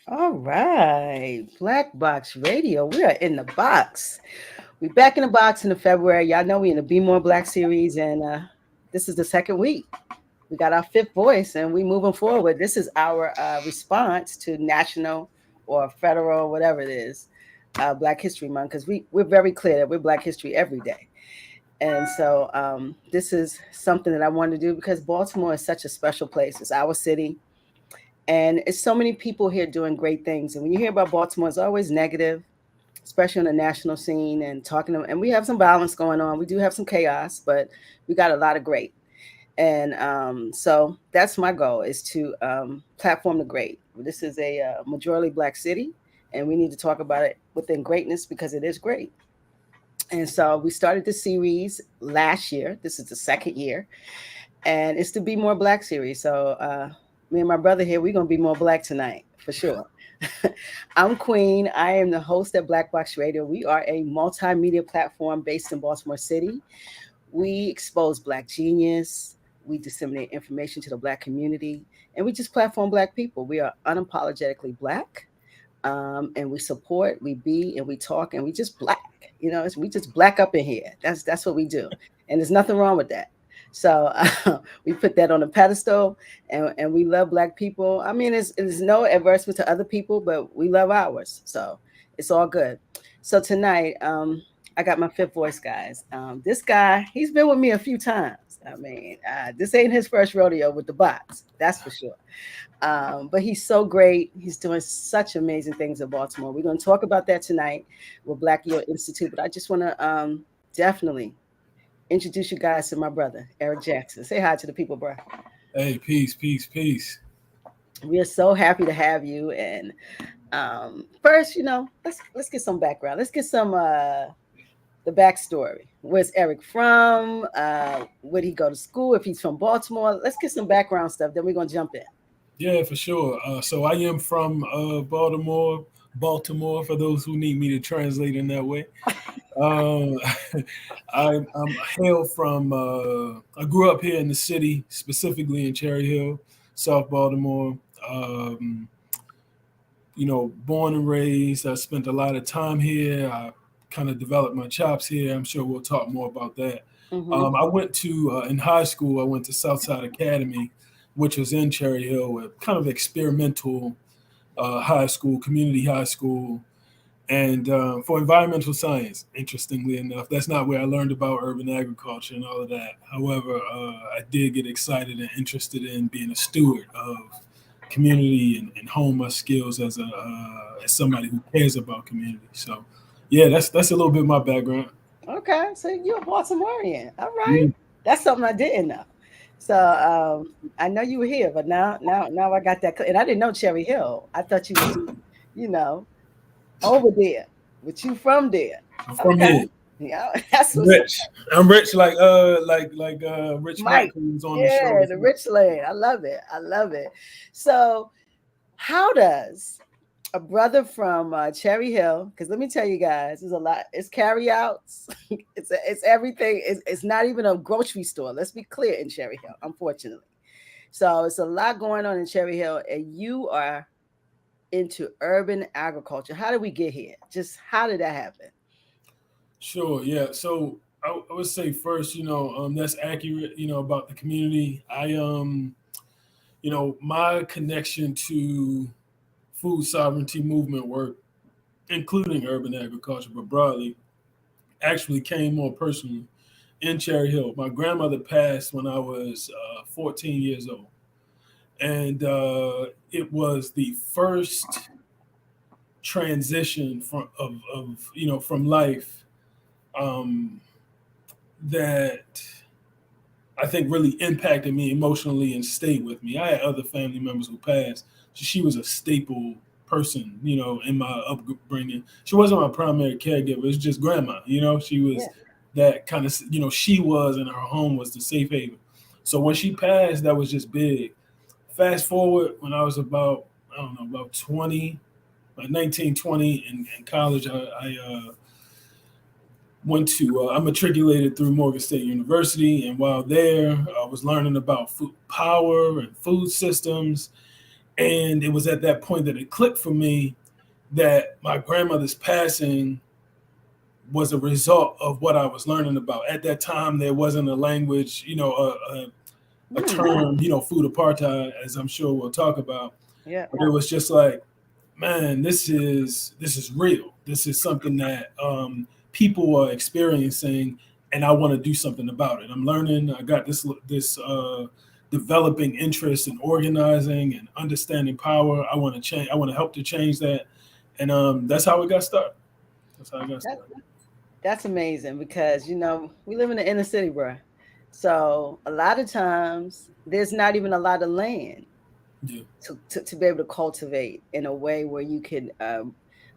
All right, Black Box Radio. We are in the box. We back in the box in the February. Y'all know we in the BMore BLaK series, and this is the second week. We got our fifth voice, and we moving forward. This is our response to national or federal, whatever it is, Black History Month, because we're very clear that we're Black History every day. And so this is something that I wanted to do because Baltimore is such a special place. It's our city. And it's so many people here doing great things. And when you hear about Baltimore, it's always negative, especially on the national scene and talking to, and we have some violence going on. We do have some chaos, but we got a lot of great. And so that's my goal is to platform the great. This is a majority Black city, and we need to talk about it within greatness because it is great. And so we started the series last year. This is the second year, and it's the Be More BLaK series. So me and my brother here, we're gonna be more Black tonight for sure. I'm Queen. I am the host at Black Box Radio. We are a multimedia platform based in Baltimore City. We expose Black genius. We disseminate information to the Black community, and we just platform Black people. We are unapologetically Black, and we support, we be, and we talk, and we just Black. You know, we just Black up in here. That's what we do, and there's nothing wrong with that. So we put that on a pedestal, and we love Black people. I mean, it's no advertisement to other people, but we love ours. So it's all good. So tonight, I got my fifth voice, guys. This guy, he's been with me a few times. I mean, this ain't his first rodeo with the box, that's for sure. But he's so great. He's doing such amazing things in Baltimore. We're going to talk about that tonight with Black Youth Institute. But I just want to definitely introduce you guys to my brother, Eric Jackson. Say hi to the people, bro. Hey, peace, peace, peace. We are so happy to have you. And first, let's get some background. Let's get some the backstory. Where's Eric from? Where did he go to school? If he's from Baltimore, let's get some background stuff. Then we're gonna jump in. Yeah, for sure. So I am from Baltimore, for those who need me to translate in that way. Um, I'm hail from, I grew up here in the city, specifically in Cherry Hill, South Baltimore. Um, Born and raised. I spent a lot of time here. I kind of developed my chops here. I'm sure we'll talk more about that. Mm-hmm. I went to, in high school, I went to Southside Academy, which was in Cherry Hill, a kind of experimental high school, community high school, and for environmental science, interestingly enough. That's not where I learned about urban agriculture and all of that. However, I did get excited and interested in being a steward of community and hone my skills as somebody who cares about community. So, yeah, that's a little bit of my background. Okay, so you're a Baltimorean. All right, Yeah, that's something I didn't know. So I know you were here, but now I got that. And I didn't know Cherry Hill. I thought you was just, you know, over there, but you from there. I'm from Okay, here. yeah, that's I'm what's rich. I'm rich like Rich Mike Mike. who was on the show Yeah, the before. rich lane. I love it. I love it. So, how does a brother from Cherry Hill? Because let me tell you guys, there's a lot. It's carryouts. It's everything. It's not even a grocery store. Let's be clear in Cherry Hill, unfortunately. So it's a lot going on in Cherry Hill, and you are into urban agriculture. How did we get here? Just how did that happen? Sure, yeah. So I would say first, that's accurate, about the community. My connection to food sovereignty movement work, including urban agriculture, but broadly, actually came more personally in Cherry Hill. My grandmother passed when I was 14 years old, and it was the first transition from life um, that I think really impacted me emotionally and stayed with me. I had other family members who passed. She was a staple person, in my upbringing. She wasn't my primary caregiver. It's just grandma, she was Yeah. that kind of, she was, and her home was the safe haven. So when she passed, that was just big. Fast forward when I was about, I don't know, about 20, like 19, 20 in college, I I matriculated through Morgan State University, and while there, I was learning about food power and food systems. And it was at that point that it clicked for me that my grandmother's passing was a result of what I was learning about. At that time, there wasn't a language, a term, food apartheid, as I'm sure we'll talk about. Yeah. But it was just like, man, this is real. This is something that people are experiencing, and I want to do something about it. I'm learning. I got this developing interest in organizing and understanding power. I want to change. I want to help to change that, and that's how it got started. That's how it got started. That's amazing because we live in the inner city, bro. So a lot of times there's not even a lot of land Yeah. to be able to cultivate in a way where you can.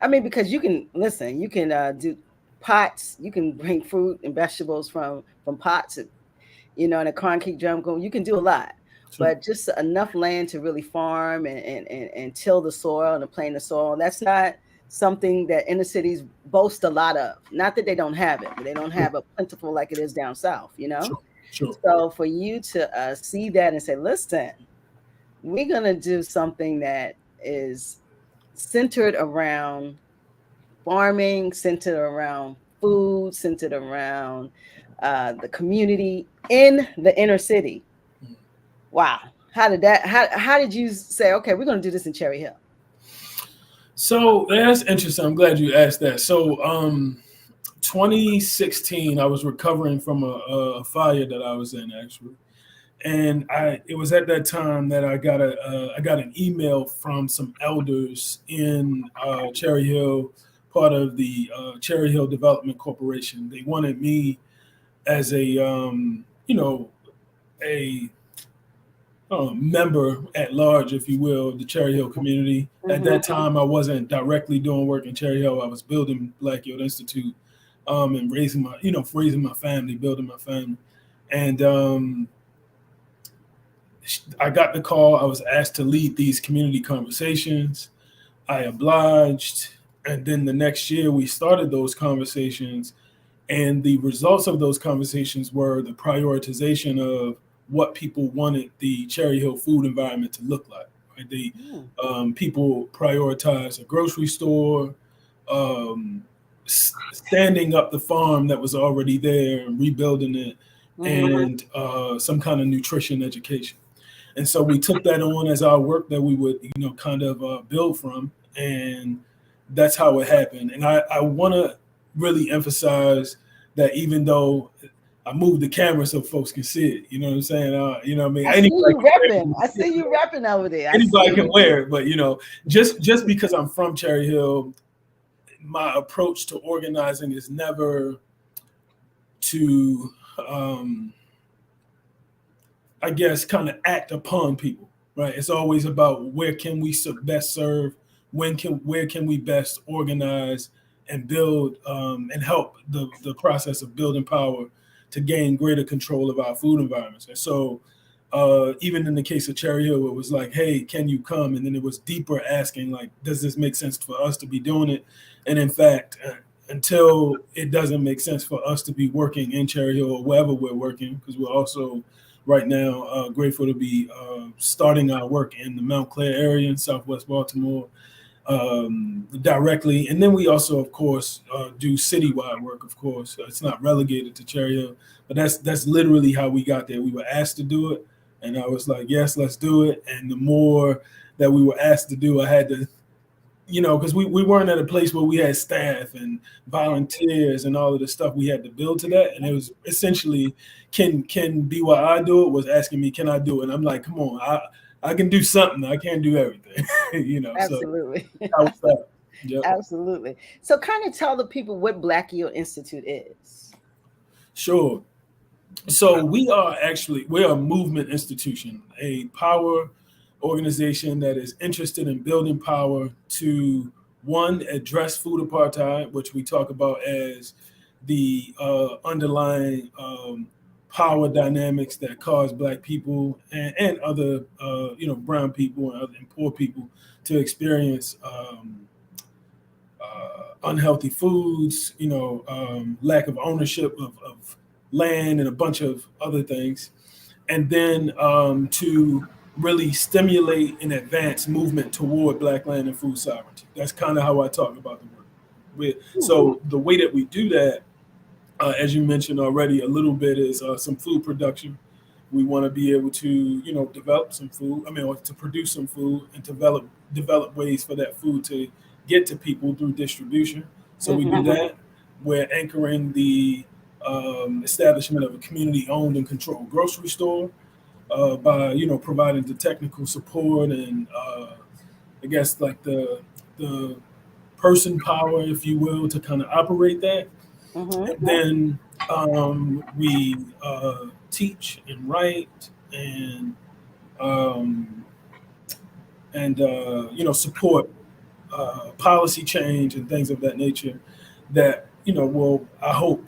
Because you can listen, you can do pots. You can bring fruit and vegetables from pots, in a concrete jungle. You can do a lot, Sure. but just enough land to really farm and till the soil and to plane the soil. That's not something that inner cities boast a lot of. Not that they don't have it, but they don't have a plentiful like it is down south, Sure. So for you to see that and say, listen, we're going to do something that is centered around farming, centered around food, centered around the community in the inner city. Wow. How did you say, okay, we're going to do this in Cherry Hill? So that's interesting. I'm glad you asked that. So 2016, I was recovering from a fire that I was in, actually. And it was at that time that I got an email from some elders in Cherry Hill, part of the Cherry Hill Development Corporation. They wanted me as a member at large, if you will, of the Cherry Hill community. Mm-hmm. At that time, I wasn't directly doing work in Cherry Hill. I was building Black Youth Institute and raising my family, building my family. And I got the call. I was asked to lead these community conversations. I obliged. And then the next year, we started those conversations. And the results of those conversations were the prioritization of what people wanted the Cherry Hill food environment to look like. Right? People prioritize a grocery store, standing up the farm that was already there and rebuilding it, and some kind of nutrition education. And so we took that on as our work that we would, kind of build from, and that's how it happened. And I want to really emphasize that even though I moved the camera so folks can see it, you know what I'm saying? I see you repping over there. Anybody can wear it, but just because I'm from Cherry Hill, my approach to organizing is never to, I guess, kind of act upon people, right? It's always about where can we best serve, where can we best organize and build and help the process of building power to gain greater control of our food environments. And so even in the case of Cherry Hill, it was like, hey, can you come? And then it was deeper asking, like, does this make sense for us to be doing it? And in fact, until it doesn't make sense for us to be working in Cherry Hill or wherever we're working, because we're also right now grateful to be starting our work in the Mount Clair area in Southwest Baltimore directly. And then we also, of course, do citywide work, of course. It's not relegated to Cherry Hill, but that's literally how we got there. We were asked to do it, and I was like, yes, let's do it. And the more that we were asked to do, I had to, because we weren't at a place where we had staff and volunteers and all of the stuff we had to build to that. And it was essentially, can BYI do it? Was asking me, can I do it? And I'm like, come on, I can do something. I can't do everything, Absolutely. So yep. Absolutely. So kind of tell the people what Black Youth Institute is. Sure. So we're a movement institution, a power organization that is interested in building power to, one, address food apartheid, which we talk about as the underlying power dynamics that cause Black people and other, brown people and poor people to experience unhealthy foods, lack of ownership of land and a bunch of other things. And then to really stimulate and advance movement toward Black land and food sovereignty. That's kind of how I talk about the work. So the way that we do that, as you mentioned already, a little bit is some food production. We want to be able to, develop some food. I mean, or to produce some food and develop ways for that food to get to people through distribution. So we do that. We're anchoring the establishment of a community-owned and controlled grocery store by providing the technical support and I guess like the person power, if you will, to kind of operate that. Mm-hmm. And then we teach and write um, and support policy change and things of that nature that will, I hope,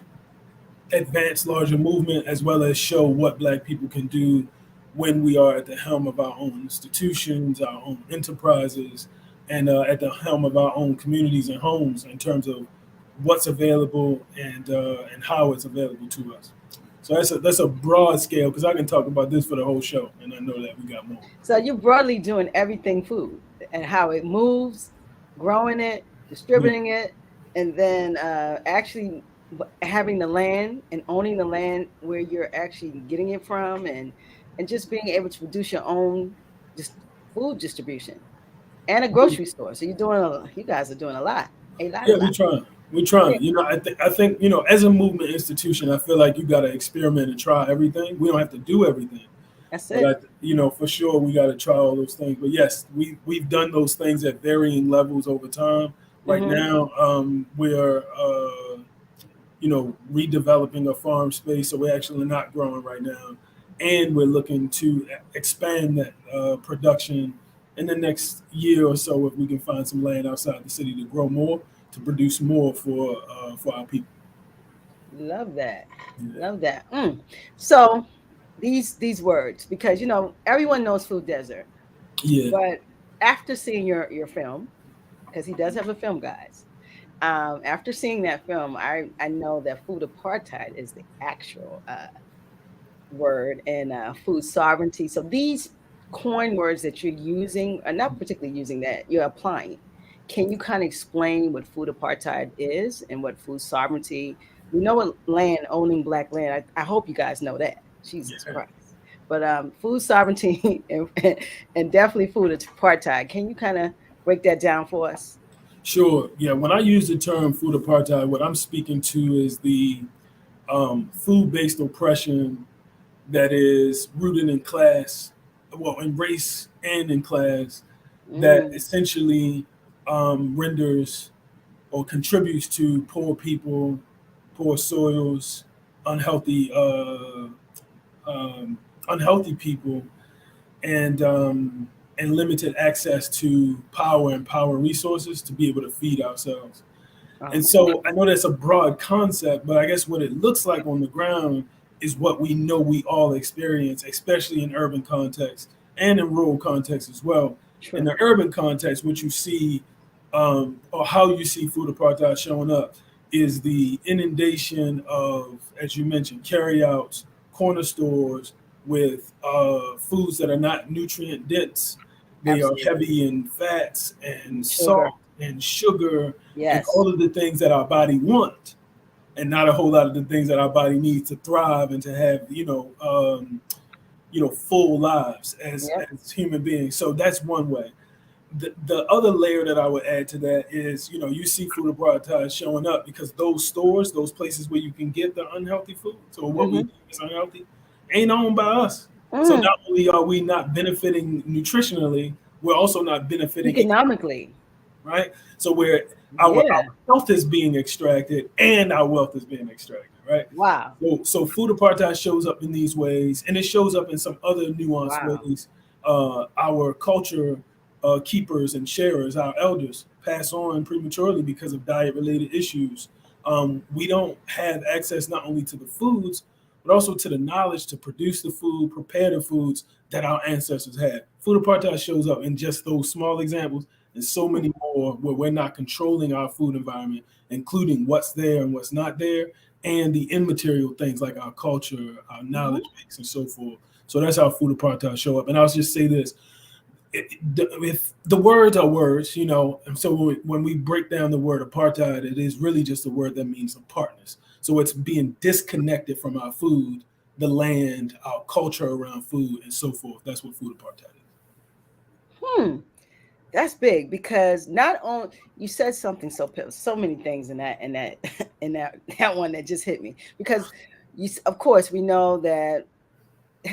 advance larger movement as well as show what Black people can do when we are at the helm of our own institutions, our own enterprises, and at the helm of our own communities and homes in terms of what's available and how it's available to us. So that's a broad scale because I can talk about this for the whole show, and I know that we got more. So you're broadly doing everything food and how it moves, growing it, distributing it, and then actually having the land and owning the land where you're actually getting it from, and just being able to produce your own just food distribution and a grocery store. So you guys are doing a Yeah, lot. we're trying. We're Yeah, trying. I think as a movement institution, I feel like you got to experiment and try everything. We don't have to do everything, that's but it. for sure we got to try all those things. But yes, we've done those things at varying levels over time. Right Mm-hmm. now, we're redeveloping a farm space, so we're actually not growing right now, and we're looking to expand that production in the next year or so if we can find some land outside the city to grow more, to produce more for our people. Love that. Yeah. Love that. So these words, because everyone knows food desert, Yeah. but after seeing your film, because he does have a film, guys. After seeing that film, I know that food apartheid is the actual word, and food sovereignty. So these coin words that you're using are not particularly using that you're applying. Can you kind of explain what food apartheid is and what food sovereignty? We know what land, owning Black land. I hope you guys know that. Jesus Yeah. Christ. But food sovereignty and definitely food apartheid. Can you kind of break that down for us? Sure. Yeah. When I use the term food apartheid, what I'm speaking to is the food-based oppression that is rooted in class, well, in race and in class, that Mm, essentially renders or contributes to poor people, poor soils, unhealthy, unhealthy people, and limited access to power and power resources to be able to feed ourselves. And oh, so I know that's a broad concept, but I guess what it looks like on the ground is what we know we all experience, especially in urban context and in rural context as well. In true. the urban context, what you see or how you see food apartheid showing up is the inundation of, as you mentioned, carryouts, corner stores with foods that are not nutrient dense. They are Absolutely. heavy in fats and Sugar. salt and sugar and Yes. all of the things that our body want, and not a whole lot of the things that our body needs to thrive and to have, full lives Yep. as human beings. So that's one way. The other layer that I would add to that is, you see food apartheid showing up because those stores, those places where you can get the unhealthy food, so what we Mm-hmm. think is unhealthy, ain't owned by us. So Mm. not only are we not benefiting nutritionally, we're also not benefiting, Economically. right? So where our Yeah. health is being extracted and our wealth is being extracted, right? Wow. So food apartheid shows up in these ways, and it shows up in some other nuanced Wow. ways. Our culture keepers and sharers, our elders, pass on prematurely because of diet-related issues. We don't have access not only to the foods, but also to the knowledge to produce the food, prepare the foods that our ancestors had. Food apartheid shows up in just those small examples and so Mm. many more where we're not controlling our food environment, including what's there and what's not there, and the immaterial things like our culture, our Mm-hmm. knowledge base, and so forth. So that's how food apartheid show up. And I'll just say this: if the words are words, and so when we break down the word apartheid, it is really just a word that means apartness. So it's being disconnected from our food, the land, our culture around food, and so forth. That's what food apartheid Hmm. That's big because not only you said something so many things in that in that one that just hit me because of course we know that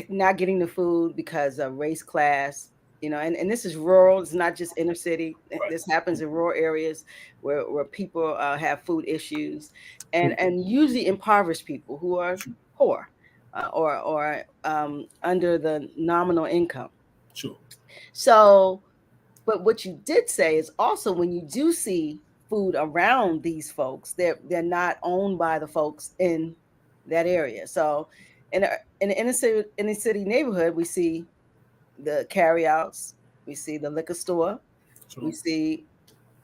not getting the food because of race, class, and this is rural. It's not just inner city. is. This happens in rural areas where people have food issues, Right. and usually impoverished people who are Sure. poor or under the nominal income. Sure. So, but what you did say is also when you do see food around these folks, they're not owned by the folks in that area. So in the inner city neighborhood, we see the carryouts, we see the liquor store, we Sure. see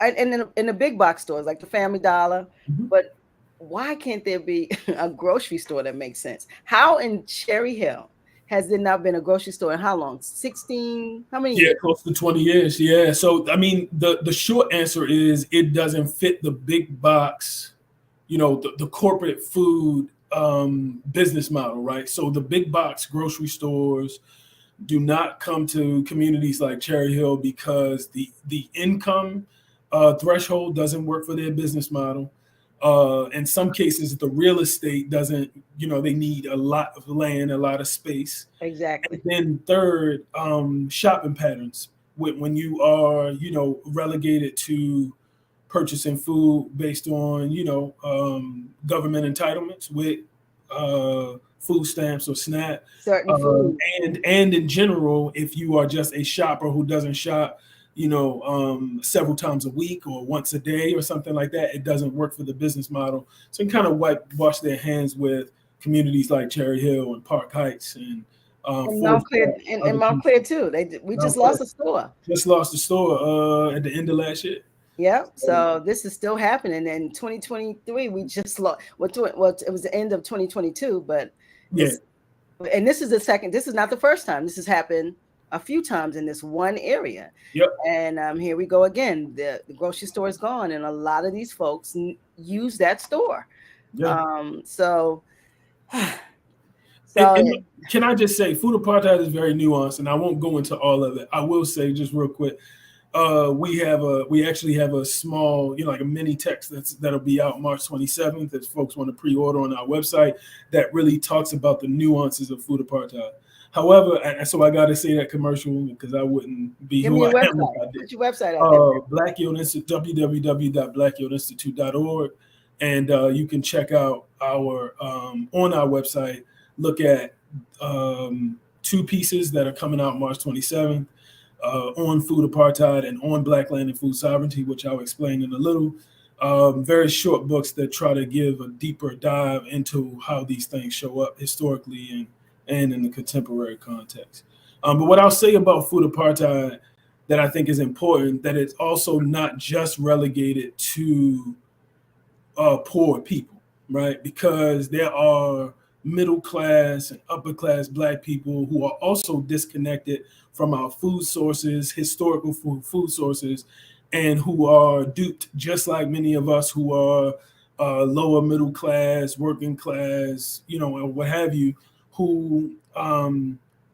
and in the big box stores like the Family Dollar, Mhm. but why can't there be a grocery store that makes sense? How in Cherry Hill has there not been a grocery store in how long? 16, how many Yeah, years? close to 20 years. Yeah. So I mean, the short answer is it doesn't fit the big box, the corporate food business model, right? So the big box grocery stores do not come to communities like Cherry Hill because the income threshold doesn't work for their business model. In some cases, the real estate doesn't. They need a lot of land, a lot of space. And Exactly. then third, shopping patterns. When you are, relegated to purchasing food based on, government entitlements with food stamps or SNAP, Certain uh, food. and in general, if you are just a shopper who doesn't shop, several times a week or once a day or something like that, it doesn't work for the business model. So you kind of wash their hands with communities like Cherry Hill and Park Heights and And Forest Montclair Park, and other Montclair pieces. too. We just Montclair lost a store. just lost the store at the end of last year. Yep. So, So this is still happening. In 2023, we just lost. Well, it was the end of 2022, but yeah, it's and this is the second. This is not the first time. This has happened a few times in this one area. yep, And here we go again. The grocery store is gone, and a lot of these folks use that store. yeah. So And, so and can I just say, food apartheid is very nuanced, and I won't go into all of it. I will say just real quick, we actually have a small, like a mini text that'll be out March 27th if folks want to pre-order on our website that really talks about the nuances of food apartheid. However, and so I got to say that commercial because I wouldn't be give me who your I am if website. I did. Put your website out there. Black Yield Institute, www.blackyieldinstitute.org, and you can check out our on our website. Look at two pieces that are coming out March 27th on food apartheid and on Black land and food sovereignty, which I'll explain in a little. Very short books that try to give a deeper dive into how these things show up historically and in the contemporary context. But what I'll say about food apartheid that I think is important, that it's also not just relegated to poor people, right? Because there are middle class and upper class Black people who are also disconnected from our food sources, historical food sources, and who are duped, just like many of us who are lower middle class, working class, or what have you, who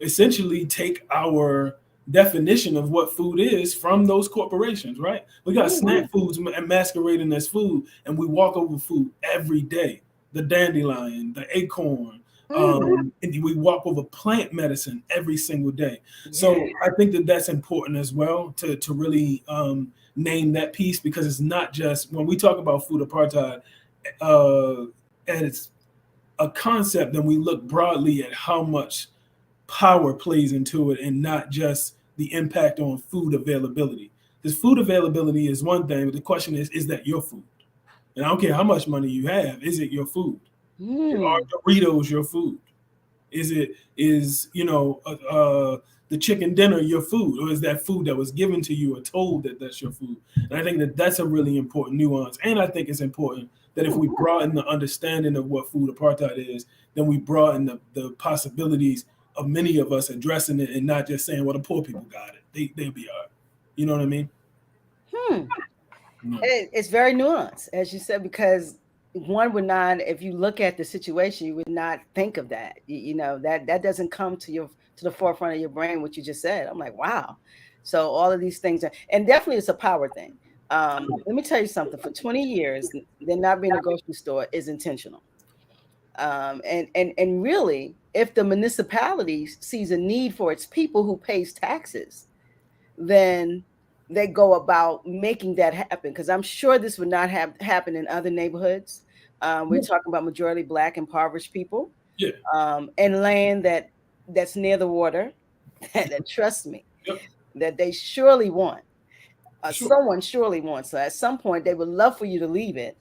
essentially take our definition of what food is from those corporations, right? We got Mhm. snack foods masquerading as food, and we walk over food every day. The dandelion, the acorn, Mhm. and we walk over plant medicine every single day. Yeah. So I think that that's important as well to really name that piece, because it's not just when we talk about food apartheid, uh, and it's a concept, then we look broadly at how much power plays into it and not just the impact on food availability. Because food availability is one thing, but the question is that your food? And I don't care how much money you have, is it your food? Mm. Are Doritos your food? Is the chicken dinner your food, or is that food that was given to you or told that that's your food? And I think that that's a really important nuance. And I think it's important that if we broaden the understanding of what food apartheid is, then we broaden the possibilities of many of us addressing it and not just saying, well, the poor people got it. They'll be all right. You know what I mean? Hmm. No. It's very nuanced, as you said, because one would not, if you look at the situation, you would not think of that. You know, that doesn't come to the forefront of your brain, what you just said. I'm like, wow. So all of these things and definitely it's a power thing. Let me tell you something. For 20 years, there not being a grocery store is intentional. And really, if the municipality sees a need for its people who pays taxes, then they go about making that happen. Because I'm sure this would not have happened in other neighborhoods. We're talking about majority Black impoverished people, Yeah. and land that's near the water, that trust me, Yep. that they surely want. Sure. Someone surely wants. So at some point, they would love for you to leave it.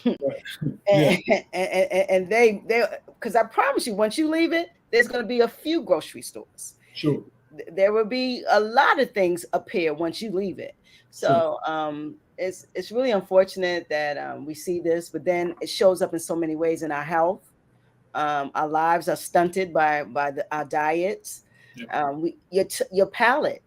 Right. Yeah. And they because I promise you, once you leave it, there's going to be a few grocery stores. Sure. There will be a lot of things appear once you leave it. Sure. So it's really unfortunate that we see this, but then it shows up in so many ways in our health. Our lives are stunted by our diets. Yeah. Your palate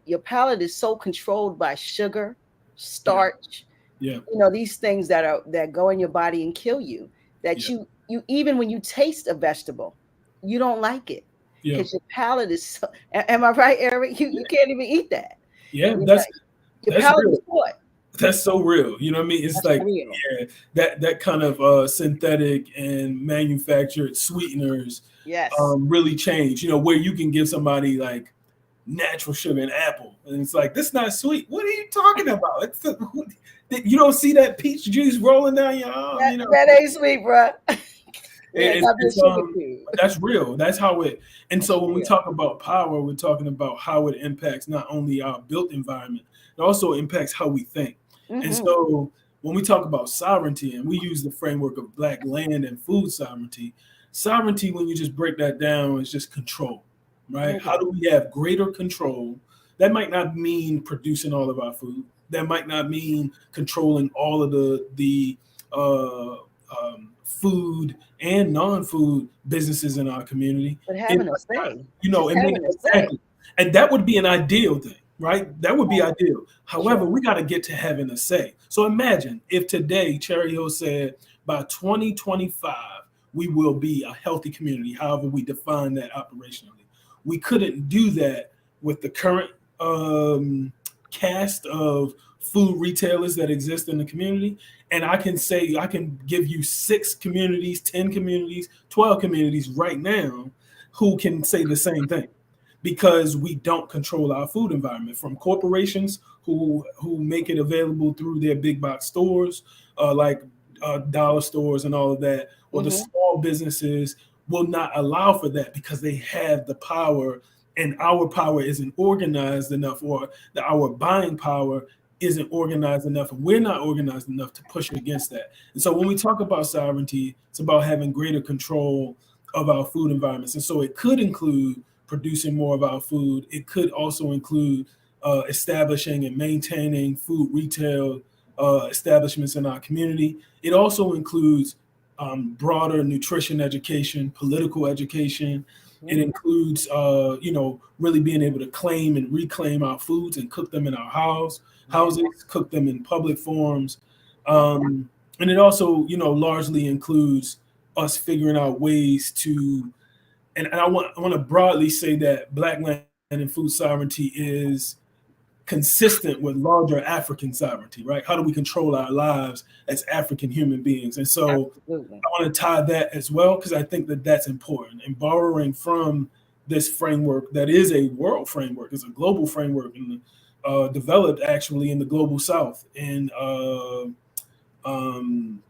is so controlled by sugar, Yeah. starch, Yeah. these things that go in your body and kill you, that Yeah. you even when you taste a vegetable, you don't like it Yeah. because your palate is so, am I right, Eric? You can't even eat that. Yeah. You know, your That's palate real. is what? That's so real. You know what I mean? It's That's like, real. yeah, that kind of synthetic and manufactured sweeteners Yes. really change. You know, where you can give somebody like natural sugar and apple, and it's like, this not sweet. What are you talking about? You don't see that peach juice rolling down your arm. You know, That ain't sweet, bro. Yeah, it's, gotta be a it's sugar cube. that's real. That's how it. And That's so when we real. talk about power, we're talking about how it impacts not only our built environment, it also impacts how we think. And Mm-hmm. so when we talk about sovereignty, and we use the framework of Black land and food sovereignty, sovereignty, when you just break that down, is just control, right? How Okay. do we have greater control? That might not mean producing all of our food. That might not mean controlling all of the food and non-food businesses in our community. But It having a might not, say, you know, just it may having a say. exactly, and that would be an ideal thing, right? That would be ideal. However, Sure. we got to get to having a say. So imagine if today Cherry Hill said by 2025 we will be a healthy community, however we define that operationally. We couldn't do that with the current cast of food retailers that exist in the community. And I can say, I can give you 6 communities, 10 communities, 12 communities right now who can say the same thing, because we don't control our food environment, from corporations who make it available through their big box stores, like dollar stores and all of that, or the Mm-hmm. small businesses will not allow for that because they have the power, and our power isn't organized enough, or our buying power isn't organized enough, and we're not organized enough to push against that. And so when we talk about sovereignty, it's about having greater control of our food environments. And so it could include producing more of our food. It could also include establishing and maintaining food retail establishments in our community. It also includes broader nutrition education, political education. It Mm-hmm. includes, really being able to claim and reclaim our foods and cook them in our houses, cook them in public forums. And it also, largely includes us figuring out ways to, and I want to broadly say that Black land and food sovereignty is consistent with larger African sovereignty, right? How do we control our lives as African human beings? And so Absolutely. I want to tie that as well, because I think that that's important. And borrowing from this framework that is a world framework, is a global framework, and developed actually in the global South, in um,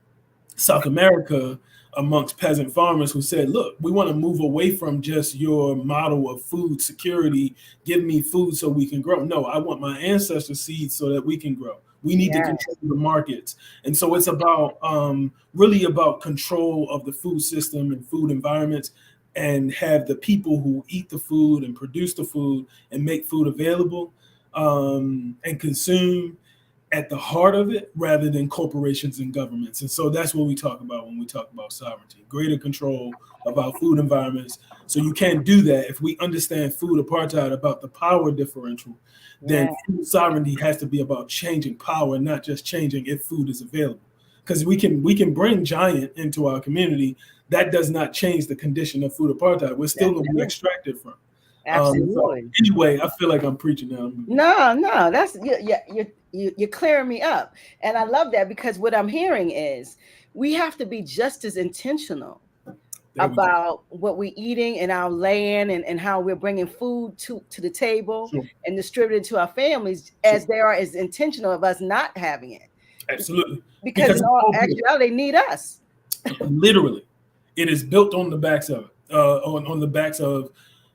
South America, amongst peasant farmers who said, look, we want to move away from just your model of food security. Give me food so we can grow. No, I want my ancestor seeds so that we can grow. We need to Yes. control the markets. And so it's about really about control of the food system and food environments, and have the people who eat the food and produce the food and make food available and consume. at the heart of it rather than corporations and governments. And so that's what we talk about when we talk about sovereignty, greater control of our food environments. So you can't do that. If we understand food apartheid about the power differential, then food sovereignty has to be about changing power, not just changing if food is available. Because we can bring giant into our community. That does not change the condition of food apartheid. We're still going to be extracted from. Absolutely. So anyway, I feel like I'm preaching now. No, that's you're clearing me up, and I love that, because what I'm hearing is we have to be just as intentional about what we're eating in our land, and how we're bringing food to the table and distributing to our families, as they are as intentional of us not having it. Absolutely. Because in all actuality, they need us. Literally, it is built on the backs of on the backs of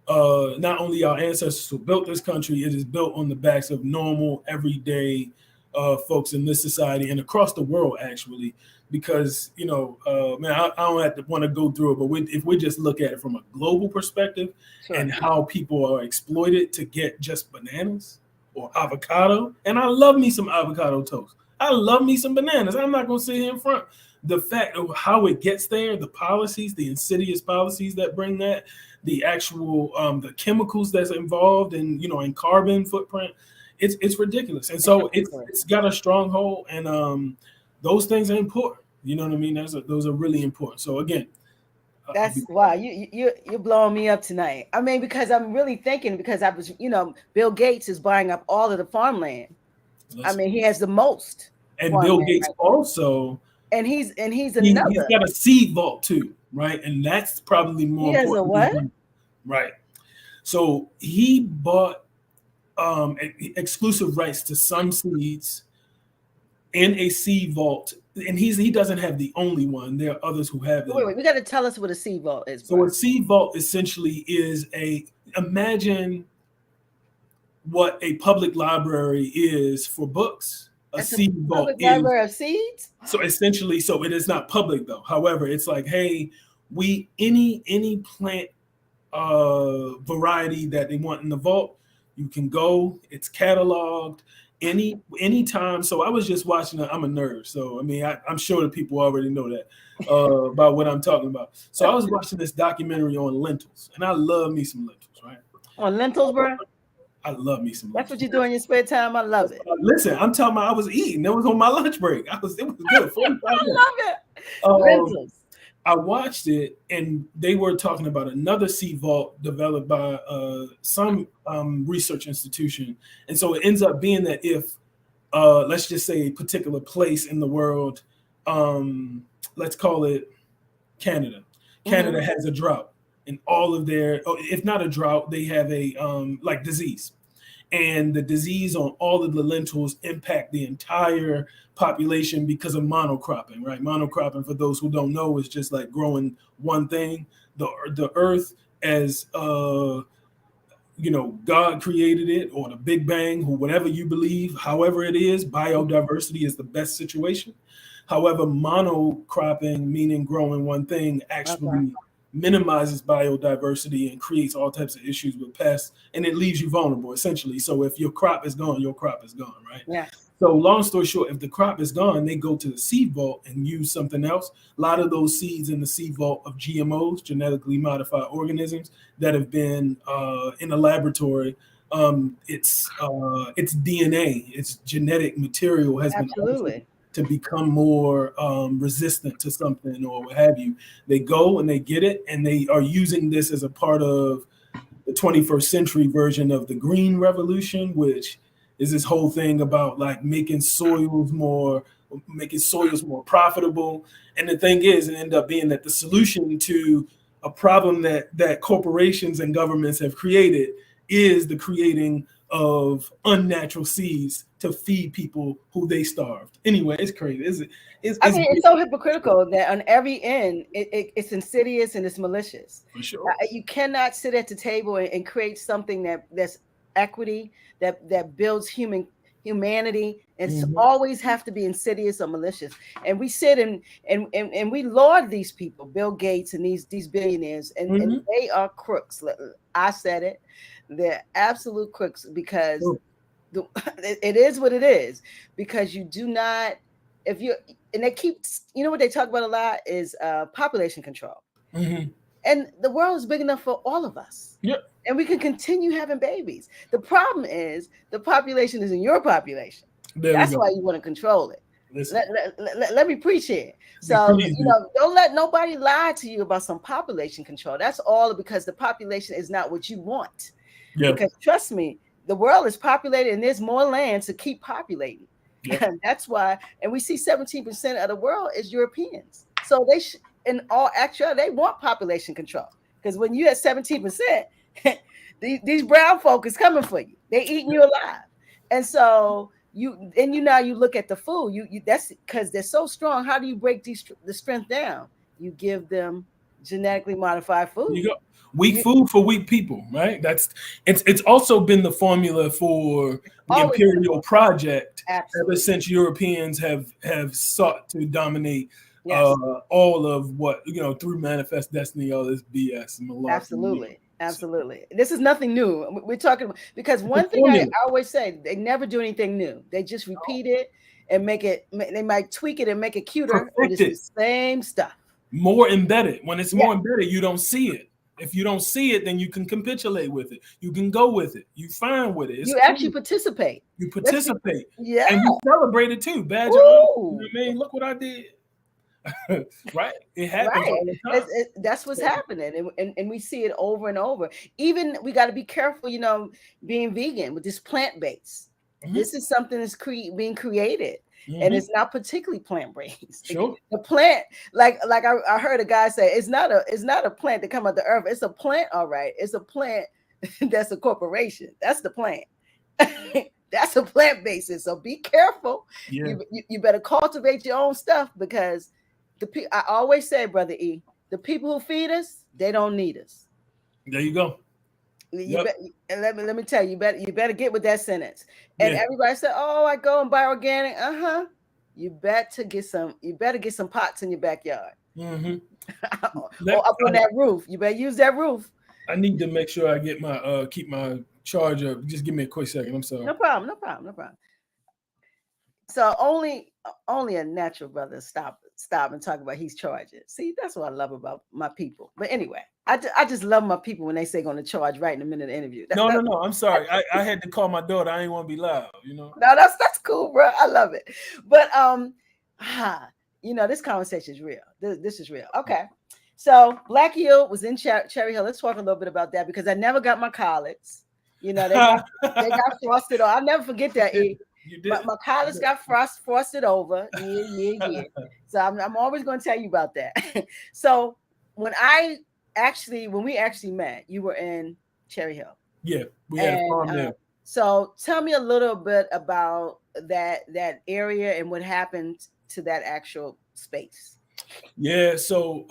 not only our ancestors who built this country. It is built on the backs of normal, everyday folks in this society and across the world, actually. Because man, I don't have to want to go through it, but if we just look at it from a global perspective and how people are exploited to get just bananas or avocado, and I love me some avocado toast. I love me some bananas. I'm not going to sit here in front. The fact of how it gets there, the policies, the insidious policies that bring that, the actual the chemicals that's involved in carbon footprint, it's ridiculous. And so it's got a stronghold, and those things are important. You know what I mean? Those are really important. So again, that's wow, you're blowing me up tonight. I mean, because I'm really thinking, because I was, Bill Gates is buying up all of the farmland. I mean, he has the most. And Bill Gates also, and he's he's got a seed vault too, right? And that's probably more important. He has a what? Right. So he bought exclusive rights to some seeds in a seed vault, and he doesn't have the only one. There are others who have them. Wait, we got to tell us what a seed vault is. So a seed vault essentially is imagine what a public library is for books. A seed vault is library of seeds. So essentially, it is not public though. However, it's like, hey, any plant variety that they want in the vault, you can go. It's cataloged anytime. So I was just watching. I'm a nerd, so I mean, I'm sure that people already know that about what I'm talking about. So I was watching this documentary on lentils, and I love me some lentils, right? On lentils, bro. I love me some. That's what you do in your spare time. I love it. Listen, I'm talking about I was eating. It was on my lunch break. It was good. I love it. Lentils. I watched it, and they were talking about another seed vault developed by some research institution. And so it ends up being that if, let's just say, a particular place in the world, let's call it Canada. Canada has a drought. And all of their, if not a drought, they have a disease, and the disease on all of the lentils impact the entire population because of monocropping, right? Monocropping, for those who don't know, is just like growing one thing. The earth, as God created it, or the Big Bang, or whatever you believe, however it is, biodiversity is the best situation. However, monocropping, meaning growing one thing, actually minimizes biodiversity and creates all types of issues with pests, and it leaves you vulnerable, essentially. So if your crop is gone, right? Yeah. So long story short, if the crop is gone, they go to the seed vault and use something else. A lot of those seeds in the seed vault of GMOs, genetically modified organisms, that have been in a laboratory. It's DNA, its genetic material has been altered to become more resistant to something or what have you. They go and they get it, and they are using this as a part of the 21st century version of the Green Revolution, which is this whole thing about like making soils more profitable. And the thing is, it ended up being that the solution to a problem that corporations and governments have created is the creating of unnatural seeds to feed people who they starved. Anyway, it's crazy. It's so hypocritical that on every end it's insidious and it's malicious. For sure. You cannot sit at the table and create something that's equity, that builds humanity. It's always have to be insidious or malicious. And we sit and we laud these people, Bill Gates and these billionaires, and they are crooks. I said it. They're absolute crooks, because it is what it is, because you do not, if you, and they keep, you know what they talk about a lot is population control. Mm-hmm. And the world is big enough for all of us. Yep. And we can continue having babies. The problem is the population is in your population. There we That's go. why you want to control it. Listen. Let me preach here. So, don't let nobody lie to you about some population control. That's all because the population is not what you want. Yeah. Because trust me, the world is populated and there's more land to keep populating. Yeah. And that's why, and we see 17% of the world is Europeans. So they in all actuality, they want population control. Because when you at 17%, these brown folk is coming for you. They eating you alive. And so now you look at the food. You that's because they're so strong. How do you break the strength down? You give them genetically modified food. You go. Weak food for weak people, right? It's also been the formula for the imperial project. Absolutely. Ever since Europeans have sought to dominate all of what, through manifest destiny, all this BS and malarkey. Absolutely. This is nothing new. We're talking about, because one thing I always say, they never do anything new. They just repeat it and make it, they might tweak it and make it cuter, but it's the same stuff. More embedded. When it's more embedded, you don't see it. If you don't see it, then you can capitulate with it. You can go with it. You fine with it. You actually participate. You participate. Yeah. And you celebrate it too. Badge of honor. You know what I mean? Look what I did. Right? It happens all the time. That's what's happening. And we see it over and over. Even we got to be careful, being vegan with this plant-based. Mm-hmm. This is something that's being created. Mm-hmm. And it's not particularly plant-based. Sure. The plant, like I heard a guy say, it's not a plant that come out the earth. It's a plant, all right. It's a plant that's a corporation. That's the plant. That's a plant basis. So be careful. Yeah. You better cultivate your own stuff, because I always say, Brother E, the people who feed us, they don't need us. There you go. Let me tell you, you better get with that sentence. And everybody said, "Oh, I go and buy organic." You better get some pots in your backyard. Mm-hmm. Or up on that roof. You better use that roof. I need to make sure I get my keep my charge up. Just give me a quick second. I'm sorry. No problem. So only a natural brother stop and talk about he's charging. See, that's what I love about my people. But anyway, I just love my people when they say going to charge right in the middle of the interview. No. I'm sorry. I had to call my daughter. I didn't want to be loud. No, that's cool, bro. I love it. But this conversation is real. This is real. Okay. So Black Hill was in Cherry Hill. Let's talk a little bit about that, because I never got my collards. They got frosted on. I'll never forget that. My collards got frosted over. Yeah. So I'm always going to tell you about that. So when we actually met, you were in Cherry Hill. Yeah, we had a farm there. So tell me a little bit about that area and what happened to that actual space. Yeah, so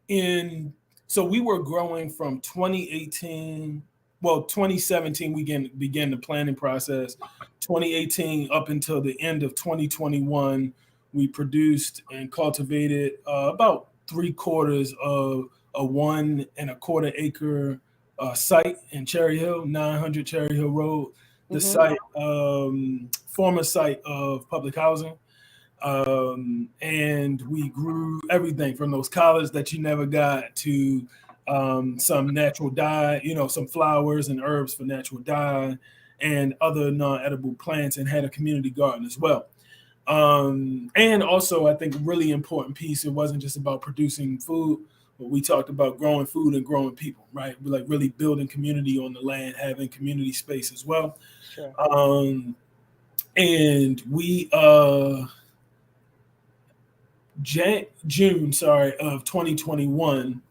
we were growing from 2018. Well, 2017, we began the planning process. 2018 up until the end of 2021, we produced and cultivated about 3/4 of a 1 1/4 acre site in Cherry Hill, 900 Cherry Hill Road. The site, former site of public housing. And we grew everything from those collards that you never got to some natural dye, some flowers and herbs for natural dye and other non-edible plants, and had a community garden as well. And also, I think a really important piece, it wasn't just about producing food, but we talked about growing food and growing people, right? We're like really building community on the land, having community space as well. Sure. And we, June of 2021,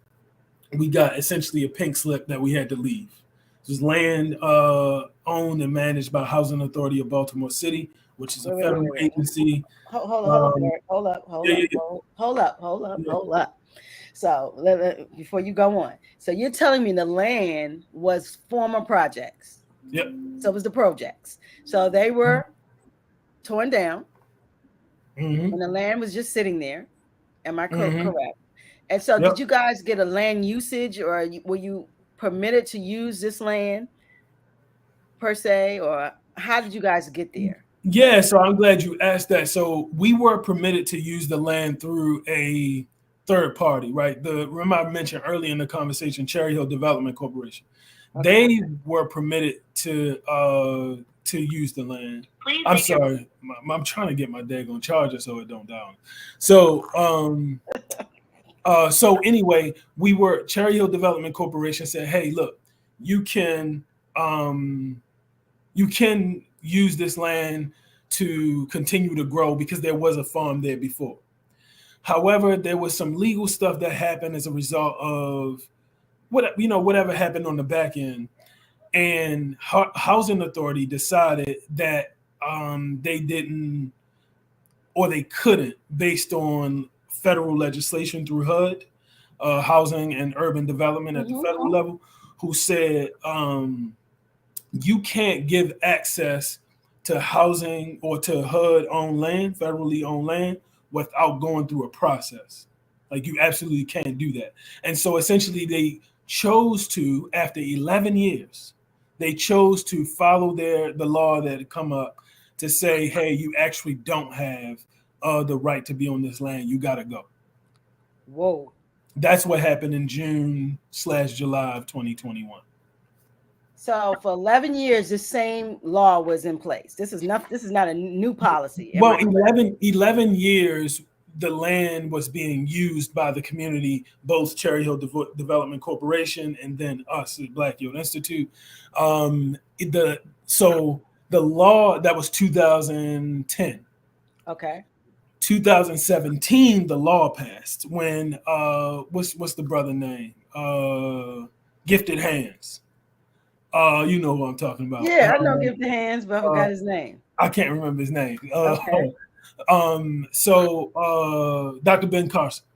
we got essentially a pink slip that we had to leave. This was land owned and managed by Housing Authority of Baltimore City, which is a federal agency. Hold up. So before you go on, so you're telling me the land was former projects. Yep. So it was the projects. So they were torn down, and the land was just sitting there. Am I correct? And so did you guys get a land usage, or were you permitted to use this land per se, or how did you guys get there? Yeah, so I'm glad you asked that. So we were permitted to use the land through a third party, right? Remember I mentioned earlier in the conversation, Cherry Hill Development Corporation. Okay. They were permitted to use the land. I'm sorry, I'm trying to get my daggone charger so it don't die. So anyway, Cherry Hill Development Corporation said, hey, look, you can you can use this land to continue to grow because there was a farm there before. However, there was some legal stuff that happened as a result of whatever happened on the back end, and housing authority decided that they didn't, or they couldn't, based on federal legislation through HUD, Housing and Urban Development at the federal level, who said you can't give access to housing or to HUD-owned land, federally owned land, without going through a process. Like, you absolutely can't do that. And so essentially they chose to, after 11 years, they chose to follow the law that had come up to say, hey, you actually don't have the right to be on this land. You got to go. Whoa. That's what happened in June/July of 2021. So for 11 years, the same law was in place. This is not a new policy. Well, 11 years, the land was being used by the community, both Cherry Hill Development Corporation and then us at Black Youth Institute. So the law, that was 2010. Okay. 2017, the law passed when what's the brother name? Gifted Hands. You know who I'm talking about. Yeah, I know Gifted Hands, but I forgot his name. I can't remember his name. Okay. So Dr. Ben Carson,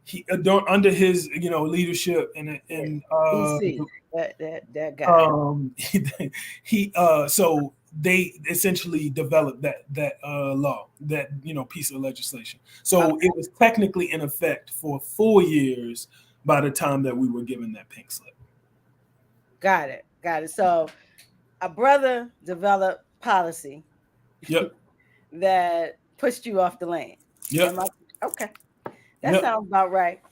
he under his leadership and BC, that guy. So they essentially developed that law, that piece of legislation. So it was technically in effect for 4 years by the time that we were given that pink slip. Got it. So a brother developed policy. Yep. That pushed you off the land. Yep. Okay. That sounds about right.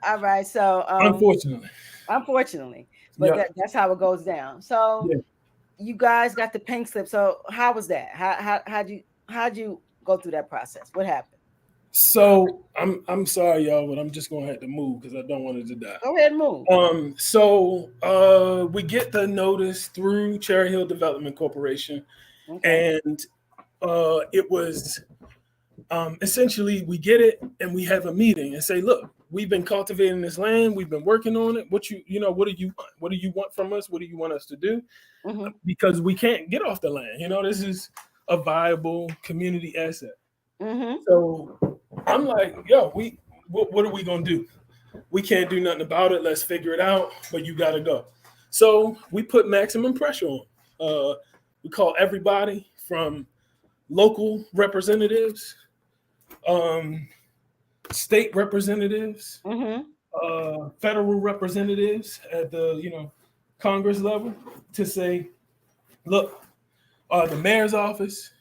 All right. So unfortunately, but that's how it goes down. So you guys got the pink slip. So how was that? How'd you go through that process? What happened? So I'm sorry, y'all, but I'm just gonna have to move because I don't want it to die. Go ahead and move. So we get the notice through Cherry Hill Development Corporation, and it was essentially we get it and we have a meeting and say, look, we've been cultivating this land, we've been working on it. What do you want? What do you want from us? What do you want us to do? Because we can't get off the land. This is a viable community asset. So I'm like, yo, what are we gonna do? We can't do nothing about it. Let's figure it out. But you gotta go. So we put maximum pressure on. We call everybody from local representatives, state representatives, federal representatives at the Congress level to say, look, the mayor's office,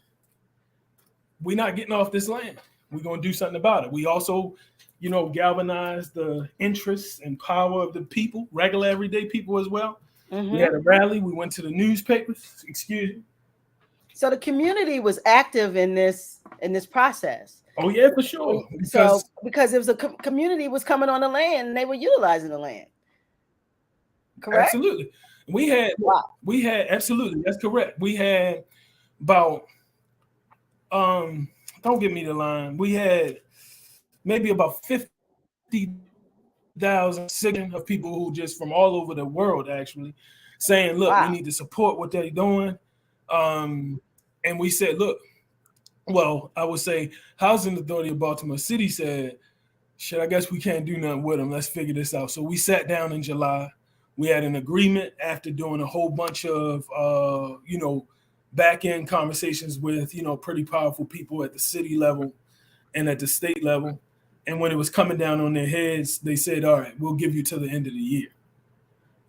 we're not getting off this land. We're going to do something about it. We also, galvanize the interests and power of the people, regular everyday people as well. We had a rally. We went to the newspapers. Excuse me. So the community was active in this process. Oh yeah, for sure. Because it was a community was coming on the land and they were utilizing the land. Correct? Absolutely. We had absolutely, that's correct. We had about don't give me the line. We had maybe about 50,000 signatures of people who just from all over the world actually saying, look, we need to support what they're doing. And we said, look, well, I would say Housing Authority of Baltimore City said, shit, I guess we can't do nothing with them. Let's figure this out. So we sat down in July. We had an agreement after doing a whole bunch of, back end conversations with, pretty powerful people at the city level and at the state level. And when it was coming down on their heads, they said, all right, we'll give you till the end of the year.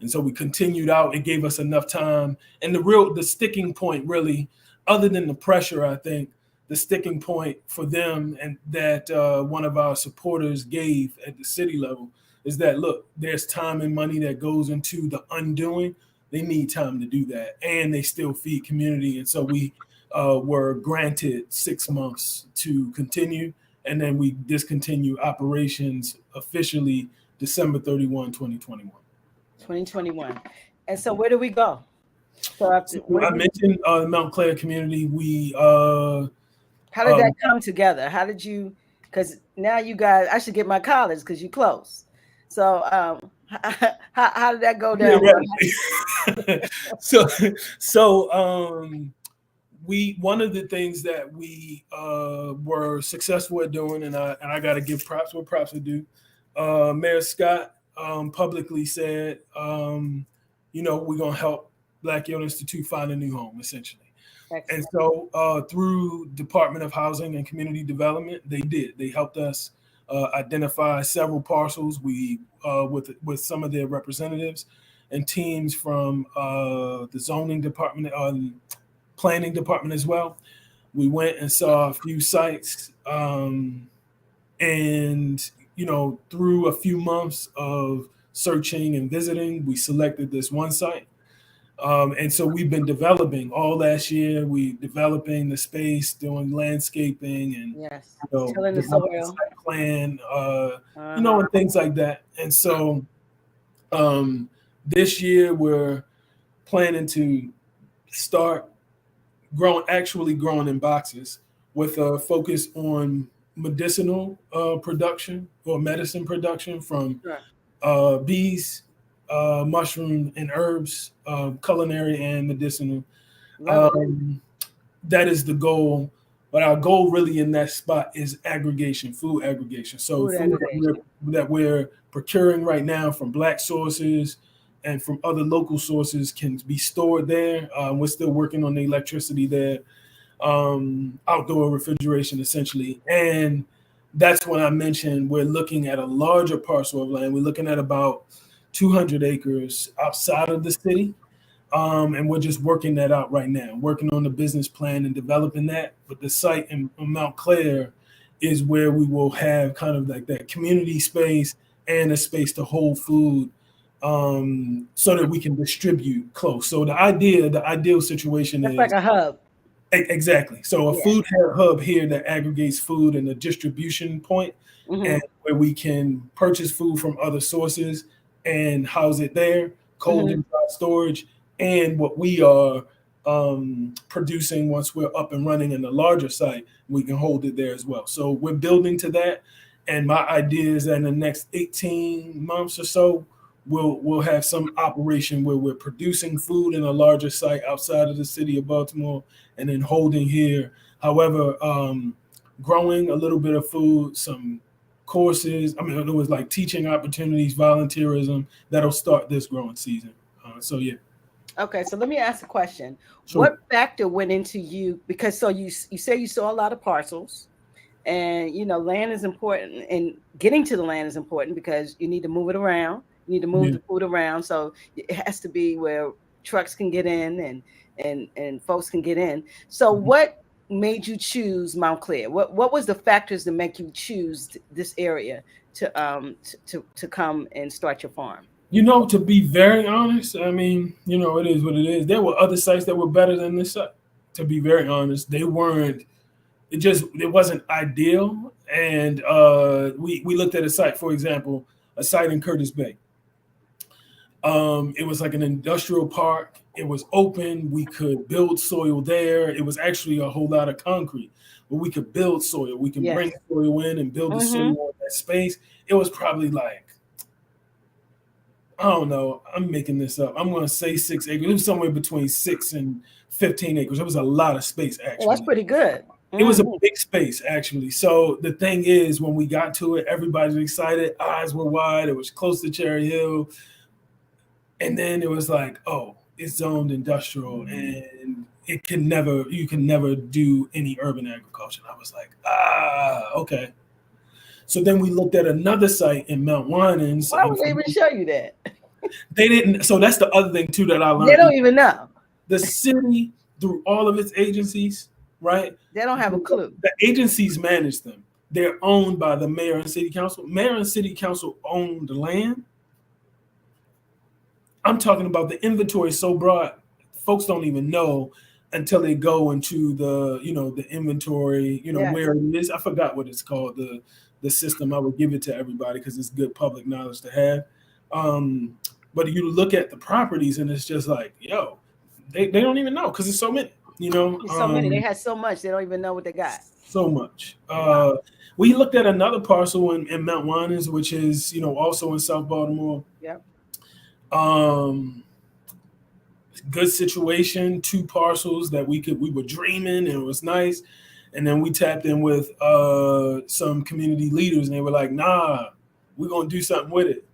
And so we continued out. It gave us enough time. And the sticking point really, other than the pressure, I think, the sticking point for them and that one of our supporters gave at the city level is that, look, there's time and money that goes into the undoing. They need time to do that. And they still feed community. And so we were granted 6 months to continue. And then we discontinue operations officially December 31, 2021. 2021. And so where do we go? So after, I mentioned Montclair community. We how did that come together? How did you? Because now you guys, I should get my college because you close. So how did that go down? So we one of the things that we were successful at doing, and I got to give props where props are due. Mayor Scott publicly said, we're gonna help Black Young Institute find a new home, essentially. Excellent. And so through Department of Housing and Community Development, they did. They helped us identify several parcels. We with some of their representatives and teams from the zoning department, planning department as well. We went and saw a few sites, and through a few months of searching and visiting, we selected this one site. And so we've been developing all last year. We developing the space, doing landscaping, and tilling the soil, plan, and things like that. And so this year we're planning to start growing in boxes with a focus on medicinal production or medicine production from bees, mushroom and herbs, culinary and medicinal. That is the goal. But our goal really in that spot is aggregation, food aggregation. So food that we're procuring right now from Black sources and from other local sources can be stored there. We're still working on the electricity there, outdoor refrigeration essentially. And that's when I mentioned we're looking at a larger parcel of land. We're looking at about 200 acres outside of the city. And we're just working that out right now, working on the business plan and developing that. But the site in Montclair is where we will have kind of like that community space and a space to hold food, so that we can distribute close. So the ideal situation is like a hub. Exactly. So a food hub here that aggregates food and a distribution point, and where we can purchase food from other sources and house it there, cold and dry storage, and what we are producing once we're up and running in the larger site, we can hold it there as well. So we're building to that. And my idea is that in the next 18 months or so, we'll have some operation where we're producing food in a larger site outside of the city of Baltimore and then holding here. However, growing a little bit of food, some courses. I mean, it was like teaching opportunities, volunteerism that'll start this growing season. Okay, so let me ask a question. Sure. What factor went into you? Because so you say you saw a lot of parcels, and land is important, and getting to the land is important because you need to move it around. You need to move the food around, so it has to be where trucks can get in and folks can get in. So what made you choose Montclair? What was the factors that make you choose this area to come and start your farm? To be very honest, I mean, it is what it is. There were other sites that were better than this site. To be very honest, they weren't. It wasn't ideal. And we looked at a site, for example, a site in Curtis Bay. It was like an industrial park. It was open. We could build soil there. It was actually a whole lot of concrete, but we could build soil. We can bring soil in and build the soil on that space. It was probably like, I don't know, I'm making this up. I'm going to say 6 acres. It was somewhere between 6 and 15 acres. It was a lot of space, actually. Well, that's pretty good. It was a big space, actually. So the thing is, when we got to it, everybody was excited. Eyes were wide. It was close to Cherry Hill. And then it was like, oh, it's zoned industrial, and you can never do any urban agriculture. And I was like, okay. So then we looked at another site in Mount Winans. Why would they even show you that? They didn't. So that's the other thing too that I They learned. don't even know. The city, through all of its agencies, right? They don't have a clue. The agencies manage them. They're owned by the mayor and city council. Mayor and city council own the land. I'm talking about the inventory so broad, folks don't even know until they go into the, the inventory, Yes. where it is. I forgot what it's called, the system. I would give it to everybody because it's good public knowledge to have. But you look at the properties and it's just like, yo, they don't even know because it's so many, There's so many. They had so much, they don't even know what they got. so much. Wow. We looked at another parcel in Mount Winans, which is, also in South Baltimore. Yep. Good situation, 2 parcels that we were dreaming, and it was nice. And then we tapped in with some community leaders, and they were like, nah, we're going to do something with it.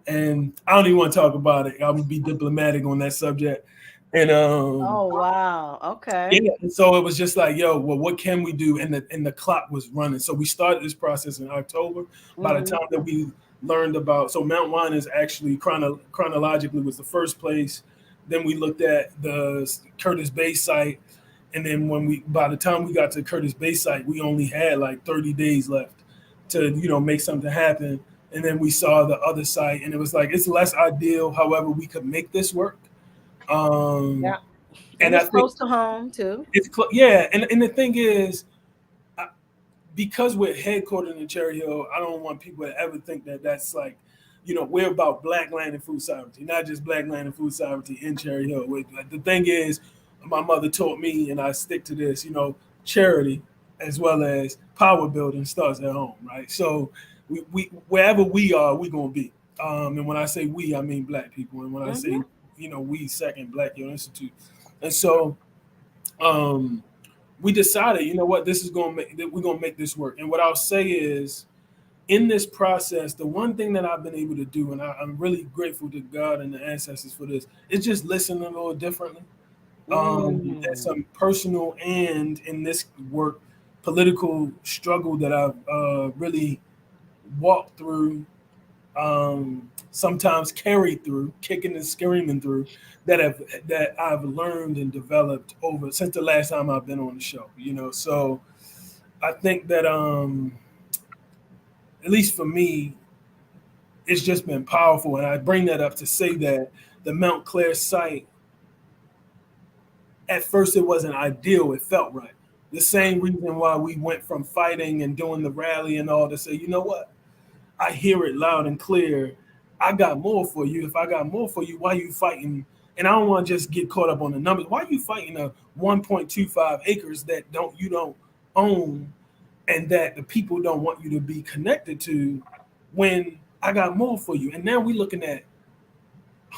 And I don't even want to talk about it. I would be diplomatic on that subject. And oh, wow. Okay. yeah, and so it was just like, yo, well, what can we do? And the clock was running. So we started this process in October. By the time that we learned about, so Mount Winans actually chronologically was the first place. Then we looked at the Curtis Bay site. And then by the time we got to Curtis Bay site, we only had like 30 days left to, make something happen. And then we saw the other site, and it was like, it's less ideal. However, we could make this work. Yeah. And it's close to home too. It's yeah. And the thing is, because we're headquartered in Cherry Hill, I don't want people to ever think that that's like, we're about Black land and food sovereignty, not just Black land and food sovereignty in Cherry Hill. The thing is, my mother taught me, and I stick to this, charity as well as power building starts at home, right? So we wherever we are, we're going to be. And when I say we, I mean Black people. And when I say, we second Black Youth Institute. And so we decided, we're going to make this work. And what I'll say is, in this process, the one thing that I've been able to do, and I'm really grateful to God and the ancestors for this, is just listen a little differently. And some personal and, in this work, political struggle that I've really walked through, sometimes carried through, kicking and screaming through, that I've learned and developed over since the last time I've been on the show. So I think that at least for me, it's just been powerful. And I bring that up to say that the Mount Clair site, at first it wasn't ideal. It felt right. The same reason why we went from fighting and doing the rally and all to say, you know what? I hear it loud and clear. I got more for you. If I got more for you, why are you fighting? And I don't want to just get caught up on the numbers. Why are you fighting a 1.25 acres that you don't own and that the people don't want you to be connected to when I got more for you? And now we're looking at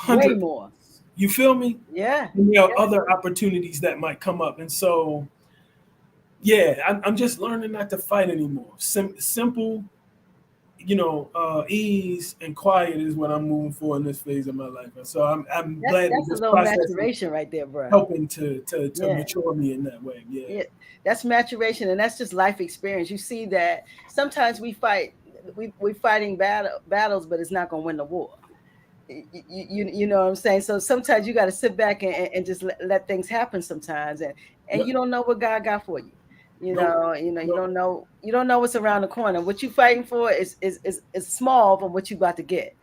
way more. You feel me? Yeah. And other opportunities that might come up. And so, yeah, I'm just learning not to fight anymore. Simple, ease and quiet is what I'm moving for in this phase of my life. And so I'm glad that's this a little maturation right there, bro. Helping to mature me in that way. Yeah, that's maturation, and that's just life experience. You see that sometimes we're fighting battles, but it's not going to win the war. You know what I'm saying? So sometimes you got to sit back and just let things happen sometimes, and you don't know what God got for you. You don't know what's around the corner. What you fighting for is small from what you about to get.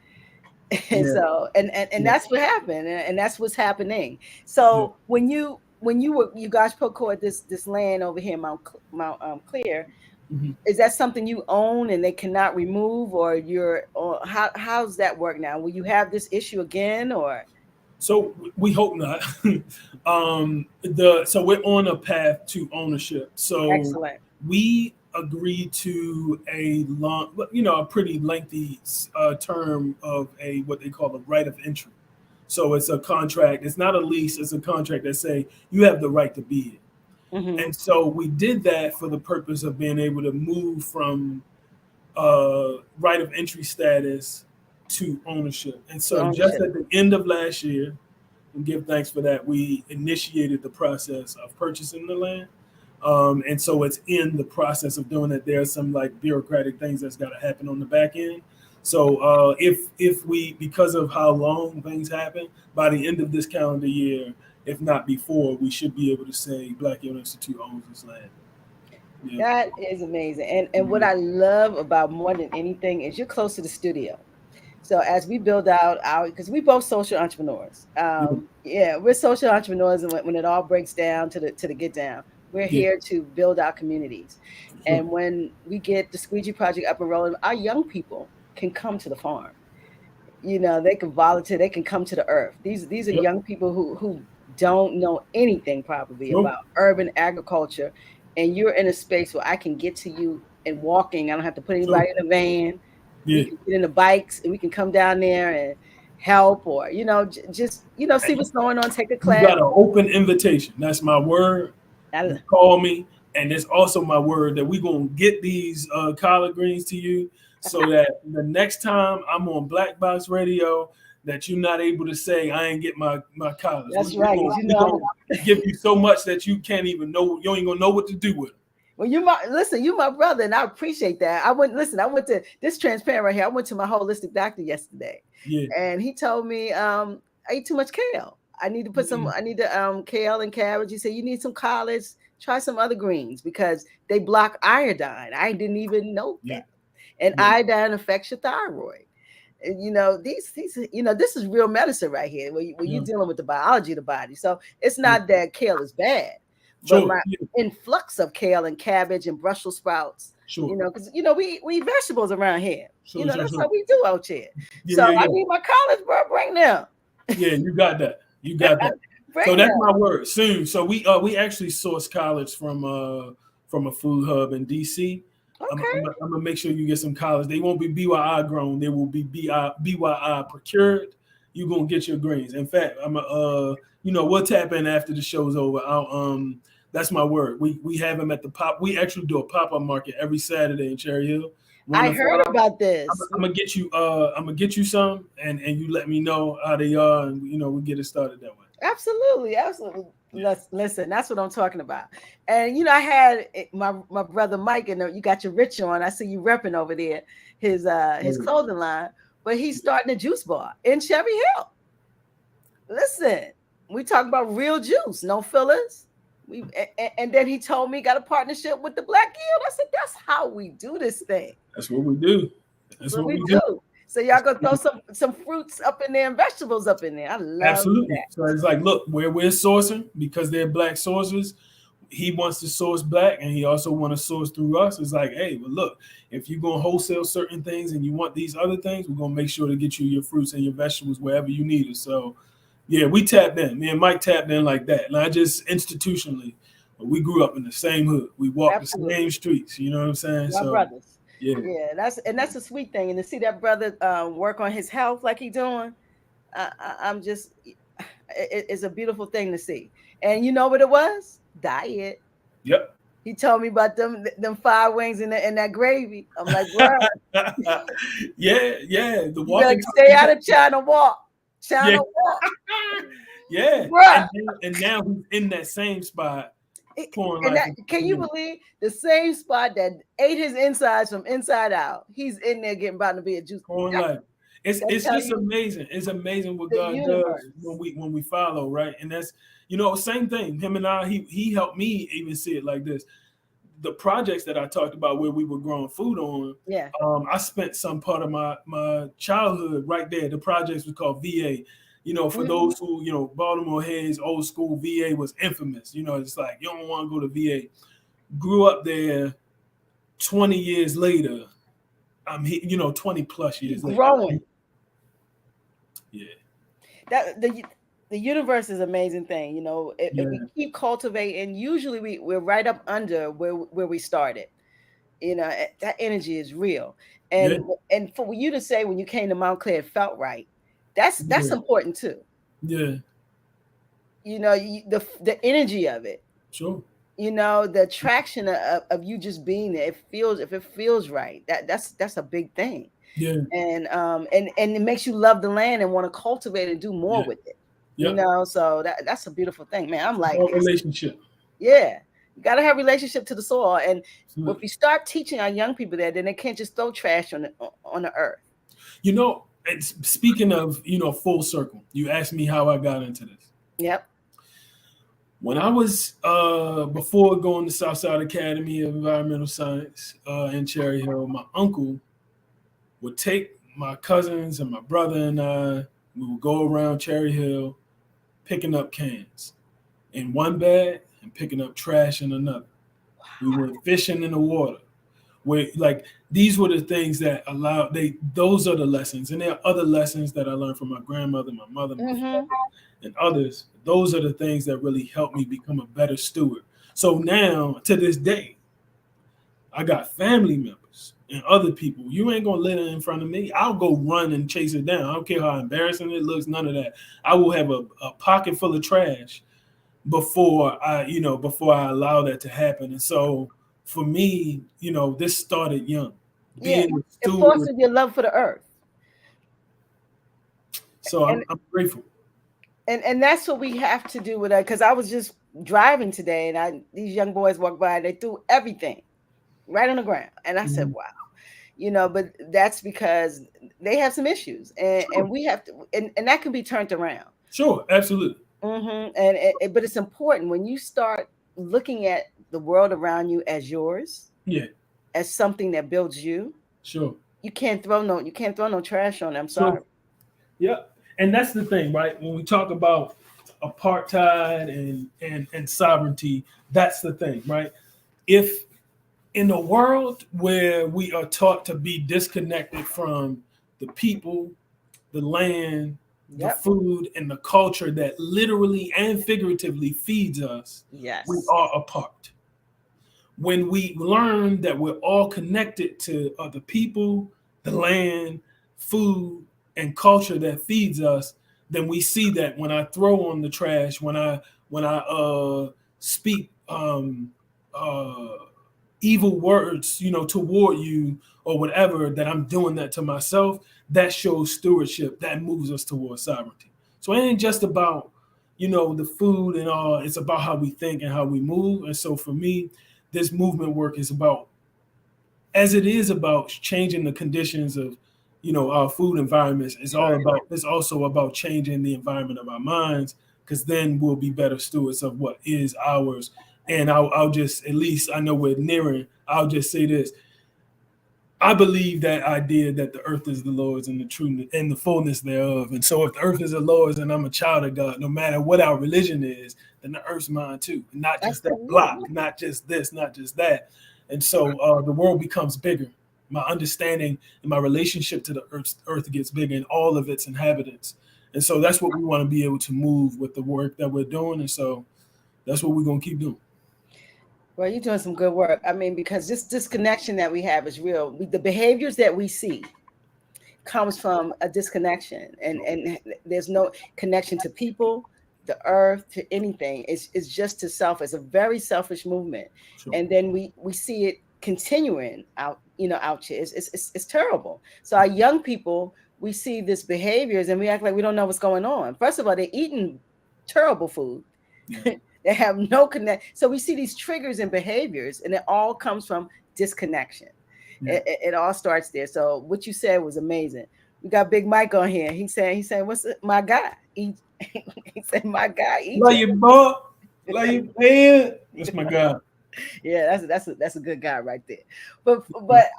And so and that's what happened, and that's what's happening. So when you guys procured this land over here, Mount Clear, is that something you own and they cannot remove, or how's that work now? Will you have this issue again, or? So we hope not. So we're on a path to ownership. So excellent. We agreed to a pretty lengthy term of what they call a right of entry. So it's a contract. It's not a lease. It's a contract that say you have the right to be here. And so we did that for the purpose of being able to move from right of entry status to ownership. And so just at the end of last year, and give thanks for that, we initiated the process of purchasing the land. And so it's in the process of doing it. There are some like bureaucratic things that's got to happen on the back end. So if we, because of how long things happen, by the end of this calendar year, if not before, we should be able to say Black Hill Institute owns this land. Yeah. That is amazing. And what I love about more than anything is you're close to the studio. So as we build out our, because we both social entrepreneurs, Yeah. yeah, we're social entrepreneurs, and when it all breaks down to the get down, we're Yeah. here to build our communities. Sure. And when we get the Squeegee Project up and rolling, our young people can come to the farm. They can volunteer, they can come to the earth. These are Yep. young people who don't know anything probably Sure. about urban agriculture, and you're in a space where I can get to you and walking. I don't have to put Sure. anybody in a van. We Yeah. can get in the bikes and we can come down there and help, or just see what's going on, take a You class. got an open invitation. That's my word. You call me, and it's also my word that we're gonna get these collard greens to you, so that the next time I'm on Black Box Radio, that you're not able to say I ain't get my collards. That's right. We're gonna give you so much that you can't even know. You ain't gonna know what to do with it. Well, you my brother, and I appreciate that. I went to this transparent right here. I went to my holistic doctor yesterday, Yeah. and he told me I ate too much kale. I need to put some. I need to kale and cabbage. He said you need some collards. Try some other greens because they block iodine. I didn't even know that, and iodine affects your thyroid. And, these this is real medicine right here. Where you're dealing with the biology of the body. So it's not that kale is bad. But my influx of kale and cabbage and Brussels sprouts, because we eat vegetables around here. That's how we do out here. So I need my collards, bro. Bring them. Yeah, you got that. You got that. So that's my word. Soon. So we actually source collards from a food hub in DC. Okay. I'm gonna make sure you get some collards. They won't be BYI grown. They will be BYI procured. You're gonna get your greens. In fact, we'll tap in after the show's over. That's my word. We have them at the pop. We actually do a pop-up market every Saturday in Cherry Hill. I heard about this. I'm gonna get you. I'm gonna get you some, and you let me know how they are, and we get it started that way. Absolutely. Listen, that's what I'm talking about. And I had my brother Mike, and you got your Rich on. I see you repping over there his clothing line, but he's starting a juice bar in Cherry Hill. Listen, we talk about real juice, no fillers. And then he told me he got a partnership with the Black Guild. I said, that's how we do this thing. That's what we do. That's what we do. So y'all gonna throw some fruits up in there and vegetables up in there. I love absolutely that. So it's like, look, where we're sourcing, because they're Black sources, he wants to source Black, and he also want to source through us. It's like, hey, well, look, if you're gonna wholesale certain things and you want these other things, we're gonna make sure to get you your fruits and your vegetables wherever you need it. So yeah, we tapped in. Me and Mike tapped in like that. Not just institutionally, but we grew up in the same hood. We walked the same streets. You know what I'm saying? My brothers. Yeah. That's a sweet thing. And to see that brother work on his health like he's doing, I'm just, it's a beautiful thing to see. And you know what it was? Diet. Yep. He told me about them 5 wings and that gravy. I'm like, bro. yeah. The walk. You gotta stay out of China walk. Yeah. And now he's in that same spot. Can you believe the same spot that ate his insides from inside out? He's in there getting about to be a juice. It's just amazing. It's amazing what God does when we follow, right? And that's same thing. Him and I, he helped me even see it like this. The projects that I talked about where we were growing food on, I spent some part of my childhood right there. The projects was called VA. For those who, Baltimore heads, old school, VA was infamous. It's like, you don't want to go to VA. Grew up there 20 years later. I'm here, 20 plus years later. Growing. Yeah. That the universe is an amazing thing. If we keep cultivating, usually we're right up under where we started. That energy is real. And for you to say when you came to Montclair it felt right, that's important too. Yeah. The energy of it. Sure. The attraction of you just being there. If it feels right, that's a big thing. Yeah. And it makes you love the land and want to cultivate and do more with it. Yep. So that's a beautiful thing, man. I'm like, relationship. Yeah. You got to have relationship to the soil. And if we start teaching our young people that, then they can't just throw trash on the earth. You know, it's, speaking of, full circle, you asked me how I got into this. Yep. When I was, before going to Southside Academy of Environmental Science in Cherry Hill, my uncle would take my cousins and my brother and I, we would go around Cherry Hill picking up cans in one bag and picking up trash in another. We were fishing in the water. These were the things that those are the lessons. And there are other lessons that I learned from my grandmother, my mother, my father, and others. Those are the things that really helped me become a better steward. So now, to this day, I got family members and other people. You ain't gonna litter in front of me. I'll go run and chase it down. I don't care how embarrassing it looks, none of that. I will have a pocket full of trash before I allow that to happen. And so for me, this started young. It fostered your love for the earth. So I'm grateful. And that's what we have to do with that. Because I was just driving today, and these young boys walked by, and they threw everything right on the ground, and I said, "Wow," But that's because they have some issues, and we have to, and that can be turned around. Sure, absolutely. But it's important when you start looking at the world around you as yours, as something that builds you. Sure, you can't throw no trash on them. I'm sorry. Yeah. And that's the thing, right? When we talk about apartheid and sovereignty, that's the thing, right? If in a world where we are taught to be disconnected from the people, the land, the food, and the culture that literally and figuratively feeds us, we are apart. When we learn that we're all connected to other people, the land, food, and culture that feeds us, then we see that when I throw on the trash, when I speak evil words, toward you or whatever, that I'm doing that to myself, that shows stewardship, that moves us towards sovereignty. So it ain't just about, the food and all, it's about how we think and how we move. And so for me, this movement work is about, as it is about changing the conditions of, our food environments, it's also about changing the environment of our minds, because then we'll be better stewards of what is ours. And I'll just, at least I know we're nearing, I'll just say this. I believe that idea that the earth is the Lord's and the truth and the fullness thereof. And so if the earth is the Lord's and I'm a child of God, no matter what our religion is, then the earth's mine too. Not just that block, not just this, not just that. And so the world becomes bigger. My understanding and my relationship to the earth gets bigger and all of its inhabitants. And so that's what we want to be able to move with the work that we're doing. And so that's what we're going to keep doing. Well, you're doing some good work. I mean, because this disconnection that we have is real. The behaviors that we see comes from a disconnection, and there's no connection to people, the earth, to anything. It's just to self. It's a very selfish movement. Sure. And then we see it continuing out here. It's terrible. So our young people, we see this behaviors and we act like we don't know what's going on. First of all, they're eating terrible food. Yeah. They have no connect. So we see these triggers and behaviors, and it all comes from disconnection. Yeah. It all starts there. So what you said was amazing. We got Big Mike on here. He said, "What's it, my guy?" He said, "My guy." Love you, boy. Love you, man. That's my guy. Yeah, that's a good guy right there. But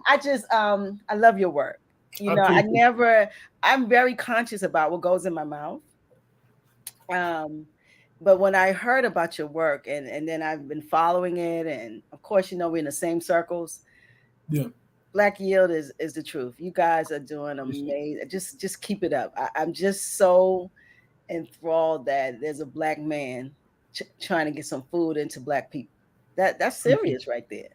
I just I love your work. I'm very conscious about what goes in my mouth. But when I heard about your work and then I've been following it, and of course, we're in the same circles. Yeah. Black Yield is the truth. You guys are doing amazing. Just keep it up. I'm just so enthralled that there's a Black man trying to get some food into Black people. That's serious right there.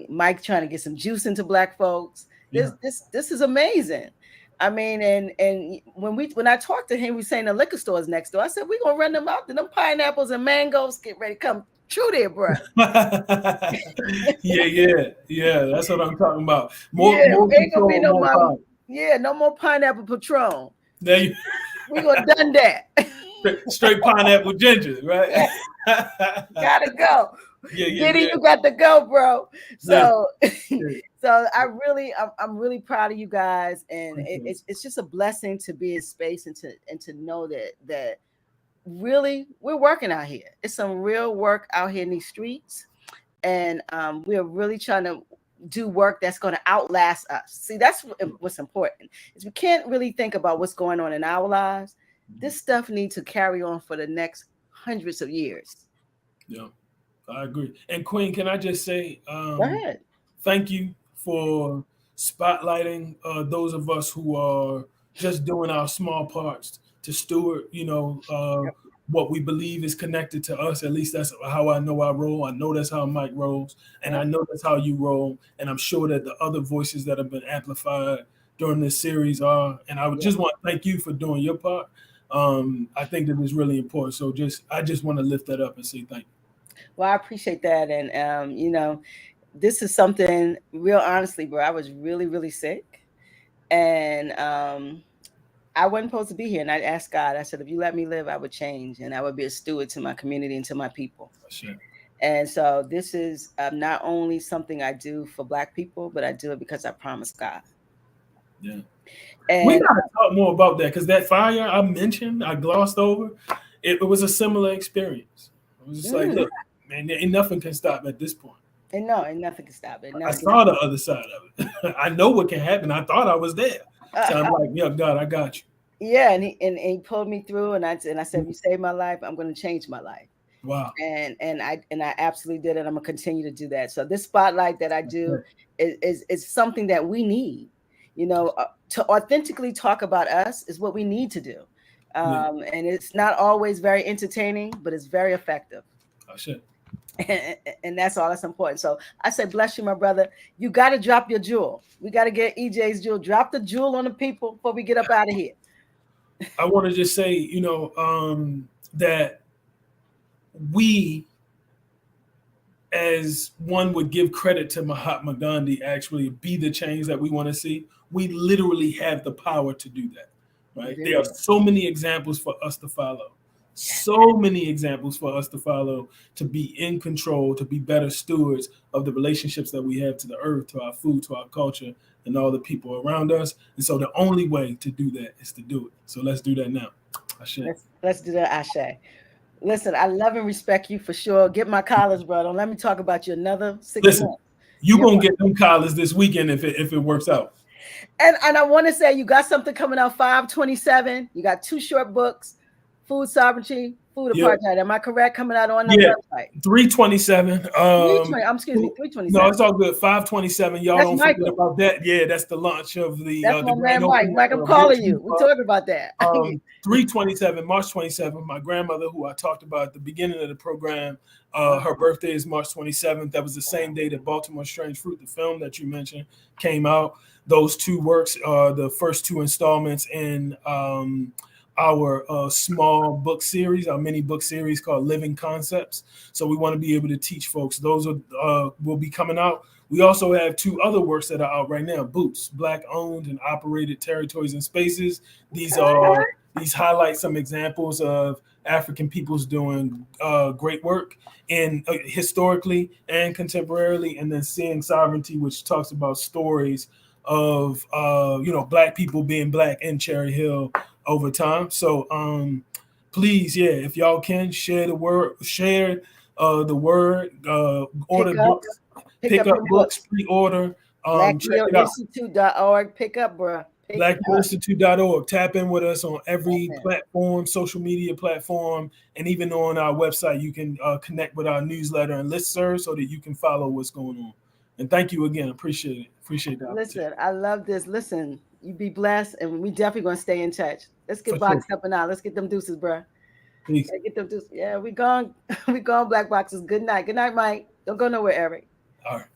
Mike trying to get some juice into Black folks. This is amazing. I mean, and when I talked to him, he was saying the liquor store is next door. I said, we're gonna run them out, and them pineapples and mangoes get ready to come true there, bro. yeah. That's what I'm talking about. Ain't gonna be no more pineapple Patron. We're gonna done that. Straight pineapple ginger, right? Gotta go. You got to go, bro. So So I'm really proud of you guys, and it's just a blessing to be in space and to know that really we're working out here. It's some real work out here in these streets, and we're really trying to do work that's going to outlast us. See, that's what's important. Is we can't really think about what's going on in our lives. This stuff needs to carry on for the next hundreds of years. Yeah, I agree. And Queen, can I just say, Go ahead. thank you for spotlighting those of us who are just doing our small parts to steward, Yep. what we believe is connected to us. At least that's how I know I roll. I know that's how Mike rolls, and I Yep. know that's how you roll. And I'm sure that the other voices that have been amplified during this series are. And I would Yep. just want to thank you for doing your part. I think that is really important. So I just want to lift that up and say thank you. Well, I appreciate that, and this is something real. Honestly, bro, I was really, really sick, and I wasn't supposed to be here. And I asked God. I said, if you let me live, I would change, and I would be a steward to my community and to my people. Sure. And so this is not only something I do for Black people, but I do it because I promised God. Yeah. We And gotta talk more about that because that fire I mentioned, I glossed over. It was a similar experience. It was just like, look, man, ain't nothing can stop at this point. and no, and nothing can stop it. I saw the other side of it. I know what can happen. I thought I was there, so I'm like, yeah, God, I got you. Yeah, and he pulled me through, and I said, if you save my life, I'm going to change my life. Wow. And I absolutely did it. I'm gonna continue to do that. So this spotlight that I do is something that we need. To authentically talk about us is what we need to do. And it's not always very entertaining, but it's very effective. Oh shit. And that's all that's important. So I say, bless you, my brother. You got to drop your jewel. We got to get EJ's jewel. Drop the jewel on the people before we get up out of here. I want to just say, that we, as one would give credit to Mahatma Gandhi, actually be the change that we want to see. We literally have the power to do that, right? There are so many examples for us to follow. So many examples for us to follow, to be in control, to be better stewards of the relationships that we have to the earth, to our food, to our culture, and all the people around us. And so the only way to do that is to do it. So let's do that now. Ashe. Let's do that, Ashe. Listen, I love and respect you for sure. Get my collars, bro. Don't let me talk about you another 6 months. You're going to get them collars this weekend if it works out. And I want to say you got something coming out 5/27. You got 2 short books, Food Sovereignty, Food Apartheid. Am I correct? Coming out on the website. 327. Excuse me, 327. No, it's all good. 527. Y'all don't forget about that. Yeah, that's the launch of the. That's my man Mike. Mike, I'm calling you. We're talking about that. 327, March 27. My grandmother, who I talked about at the beginning of the program, her birthday is March 27th. That was the same day that Baltimore Strange Fruit, the film that you mentioned, came out. Those 2 works are the first 2 installments in our small book series, our mini book series called Living Concepts. So we want to be able to teach folks. Those will be coming out. We also have 2 other works that are out right now. Boots, Black owned and operated territories and spaces. These highlight some examples of African peoples doing great work in historically and contemporarily, and then Seeing Sovereignty, which talks about stories of Black people being Black in Cherry Hill over time. So please, if y'all can share the word, order books, pick up books, pre-order. BlaKHistory.org. Pick up, bro. BlaKHistory.org. Tap in with us on every platform, social media platform, and even on our website. You can connect with our newsletter and listserv so that you can follow what's going on. And thank you again. Appreciate it. Appreciate that. Listen, I love this. Listen, you be blessed, and we definitely gonna stay in touch. Let's get boxed up and out. Let's get them deuces, bro. Peace. Get them deuces. Yeah, we gone. We gone, Black Boxes. Good night. Good night, Mike. Don't go nowhere, Eric. All right.